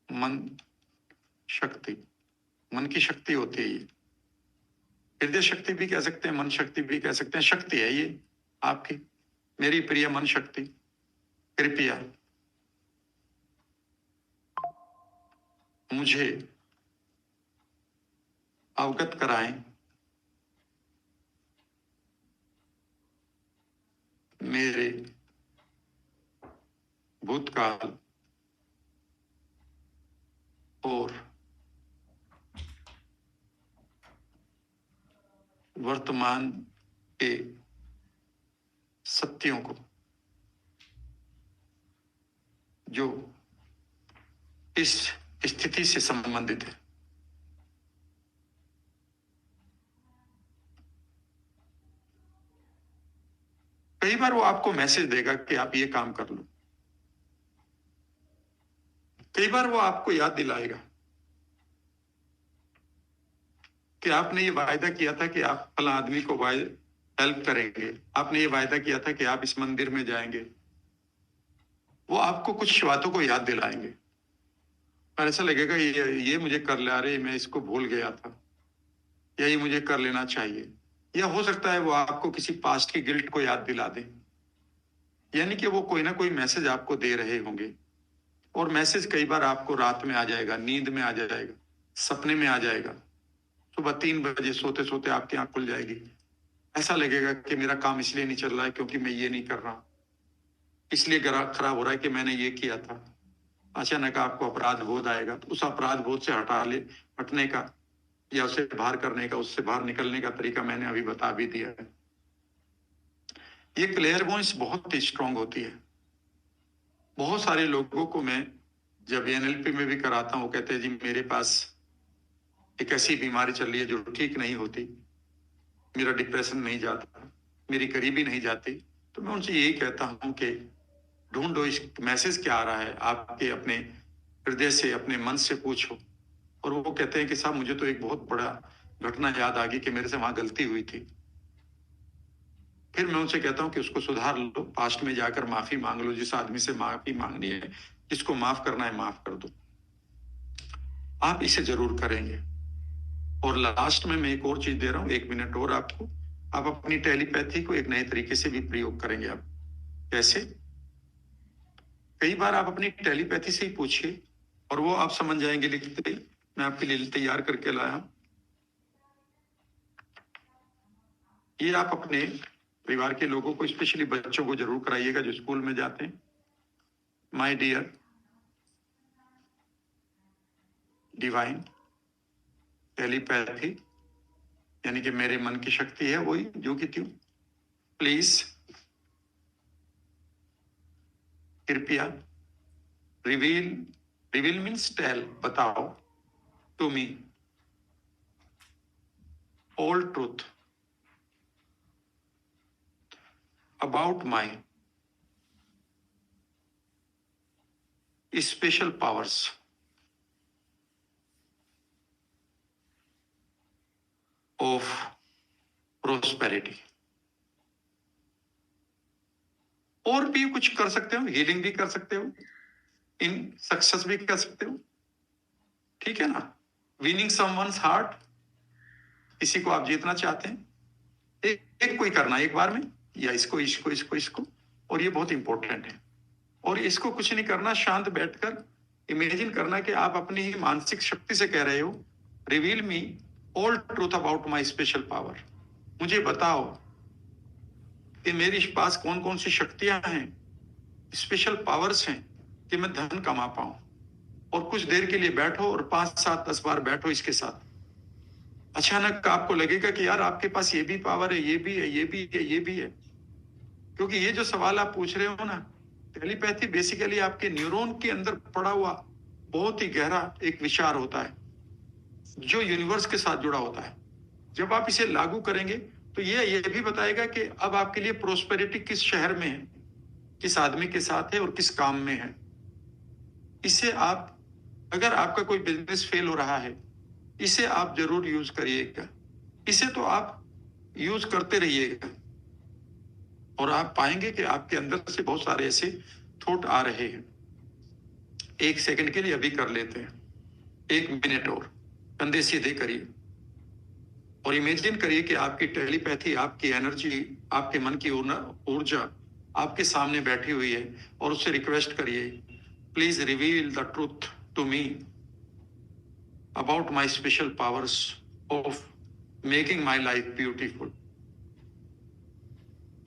मन शक्ति, मन की शक्ति होती है ये, हृदय शक्ति भी कह सकते हैं, मन शक्ति भी कह सकते हैं, शक्ति है ये आपकी। मेरी प्रिय मन शक्ति, कृपया मुझे अवगत कराएं मेरे भूतकाल और वर्तमान के सत्यों को जो इस स्थिति से संबंधित है। कई बार वो आपको मैसेज देगा कि आप ये काम कर लो, कई बार वो आपको याद दिलाएगा कि आपने ये वायदा किया था कि आप फला आदमी को हेल्प करेंगे, आपने ये वायदा किया था कि आप इस मंदिर में जाएंगे। वो आपको कुछ बातों को याद दिलाएंगे और ऐसा लगेगा ये मुझे कर ला रहे, मैं इसको भूल गया था, या ये मुझे कर लेना चाहिए। या हो सकता है वो आपको किसी पास्ट की गिल्ट को याद दिला दे, यानी कि वो कोई ना कोई मैसेज आपको दे रहे होंगे। और मैसेज कई बार आपको रात में आ जाएगा, नींद में आ जाएगा, सपने में आ जाएगा। सुबह 3 बजे सोते सोते आपकी आंख खुल जाएगी। ऐसा लगेगा कि मेरा काम इसलिए नहीं चल रहा है क्योंकि मैं ये नहीं कर रहा, इसलिए खराब हो रहा है कि मैंने ये किया था। अचानक आपको अपराध बोध आएगा, तो उस अपराध बोध से हटने का या उसे बाहर करने का, उससे बाहर निकलने का तरीका मैंने अभी बता भी दिया है। ये क्लेयरवॉयंस बहुत ही स्ट्रांग होती है। बहुत सारे लोगों को मैं जब एनएलपी में भी कराता हूँ, कहते हैं जी मेरे पास एक ऐसी बीमारी चल रही है जो ठीक नहीं होती, मेरा डिप्रेशन नहीं जाता, मेरी गरीबी नहीं जाती। तो मैं उनसे यही कहता हूं कि ढूंढो इस मैसेज क्या आ रहा है, आपके अपने हृदय से, अपने मन से पूछो। और वो कहते हैं कि साहब मुझे तो एक बहुत बड़ा घटना याद आ गई कि मेरे से वहां गलती हुई थी। फिर मैं उनसे कहता हूं कि उसको सुधार लो, पास्ट में जाकर माफी मांग लो, जिस आदमी से माफी मांगनी है, जिसको माफ करना है माफ कर दो। आप इसे जरूर करेंगे। और लास्ट में मैं एक और चीज दे रहा हूं, 1 मिनट और आपको। आप अपनी टेलीपैथी को एक नए तरीके से भी प्रयोग करेंगे। आप कैसे? कई बार आप अपनी टेलीपैथी से ही पूछिए और वो आप समझ जाएंगे लिखते ही। मैं आपके लिए तैयार करके लाया हूं। ये आप अपने परिवार के लोगों को, स्पेशली बच्चों को जरूर कराइएगा जो स्कूल में जाते हैं। माय डियर डिवाइन टेलीपैथी, यानी कि मेरे मन की शक्ति है वही जो कि त्यों, प्लीज कृपया रिवील, रिवील मीन्स टेल, बताओ, to me all truth about my special powers of prosperity. और भी कुछ कर सकते हो, हीलिंग भी कर सकते हो, इन सक्सेस भी कर सकते हो, ठीक है ना। विनिंग समवन्स हार्ट, किसी को आप जीतना चाहते हैं, एक कोई करना एक बार में, या इसको इसको इसको इसको। और ये बहुत इंपॉर्टेंट है। और इसको कुछ नहीं करना, शांत बैठकर इमेजिन करना कि आप अपनी ही मानसिक शक्ति से कह रहे हो, reveal me all truth about my special power. मुझे बताओ कि मेरे पास कौन कौन सी शक्तियां हैं, स्पेशल पावर्स हैं कि मैं धन कमा पाऊं। और कुछ देर के लिए बैठो और 5, 7, 10 बार बैठो इसके साथ। अचानक आपको लगेगा कि यार आपके पास ये भी पावर है, ये भी है, ये भी है, ये भी है। क्योंकि ये जो सवाल आप पूछ रहे हो ना, टेलीपैथी बेसिकली आपके न्यूरॉन के अंदर पड़ा हुआ बहुत ही गहरा एक विचार होता है जो यूनिवर्स के साथ जुड़ा होता है। जब आप इसे लागू करेंगे तो ये भी बताएगा कि अब आपके लिए प्रोस्पेरिटी किस शहर में है, किस आदमी के साथ है और किस काम में है। इसे आप, अगर आपका कोई बिजनेस फेल हो रहा है, इसे आप जरूर यूज करिएगा। इसे तो आप यूज करते रहिएगा और आप पाएंगे कि आपके अंदर से बहुत सारे ऐसे थॉट आ रहे हैं। 1 सेकंड के लिए अभी कर लेते हैं, 1 मिनट और कंधे सीधे करिए और इमेजिन करिए कि आपकी टेलीपैथी, आपकी एनर्जी, आपके मन की ऊर्जा आपके सामने बैठी हुई है और उससे रिक्वेस्ट करिए, please reveal the truth to me about my special powers of making my life beautiful.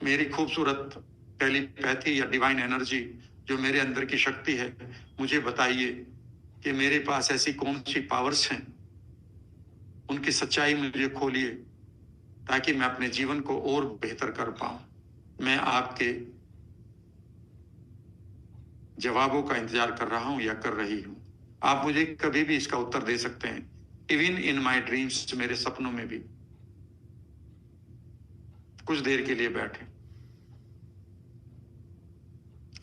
मेरी खूबसूरत टेलीपैथी या डिवाइन एनर्जी जो मेरे अंदर की शक्ति है, मुझे बताइए कि मेरे पास ऐसी कौन सी पावर्स हैं, उनकी सच्चाई मुझे खोलिए ताकि मैं अपने जीवन को और बेहतर कर पाऊं। मैं आपके जवाबों का इंतजार कर रहा हूं या कर रही हूं। आप मुझे कभी भी इसका उत्तर दे सकते हैं, इवन इन माई ड्रीम्स, मेरे सपनों में भी। कुछ देर के लिए बैठे।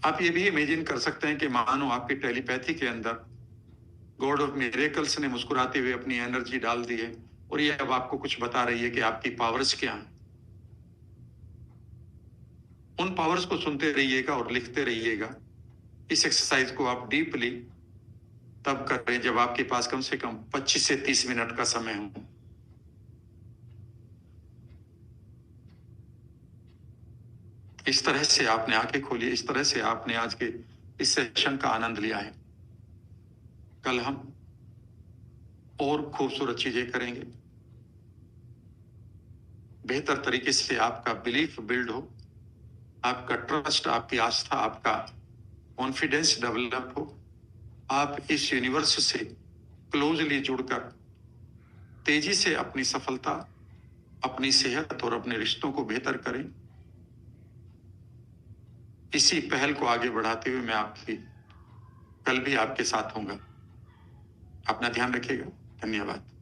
आप ये भी इमेजिन कर सकते हैं कि मानो आपकी टेलीपैथी के अंदर गॉड ऑफ मिरेकल्स ने मुस्कुराते हुए अपनी एनर्जी डाल दी है और ये अब आपको कुछ बता रही है कि आपकी पावर्स क्या हैं। उन पावर्स को सुनते रहिएगा और लिखते रहिएगा। इस एक्सरसाइज को आप डीपली तब करें जब आपके पास कम से कम 25 से 30 मिनट का समय हो। इस तरह से आपने आंखें खोली, इस तरह से आपने आज के इस सेशन का आनंद लिया है। कल हम और खूबसूरत चीजें करेंगे, बेहतर तरीके से आपका बिलीफ बिल्ड हो, आपका ट्रस्ट, आपकी आस्था, आपका कॉन्फिडेंस डेवलप हो, आप इस यूनिवर्स से क्लोजली जुड़कर तेजी से अपनी सफलता, अपनी सेहत और अपने रिश्तों को बेहतर करें। इसी पहल को आगे बढ़ाते हुए मैं आपकी कल भी आपके साथ होऊंगा। अपना ध्यान रखिएगा। धन्यवाद।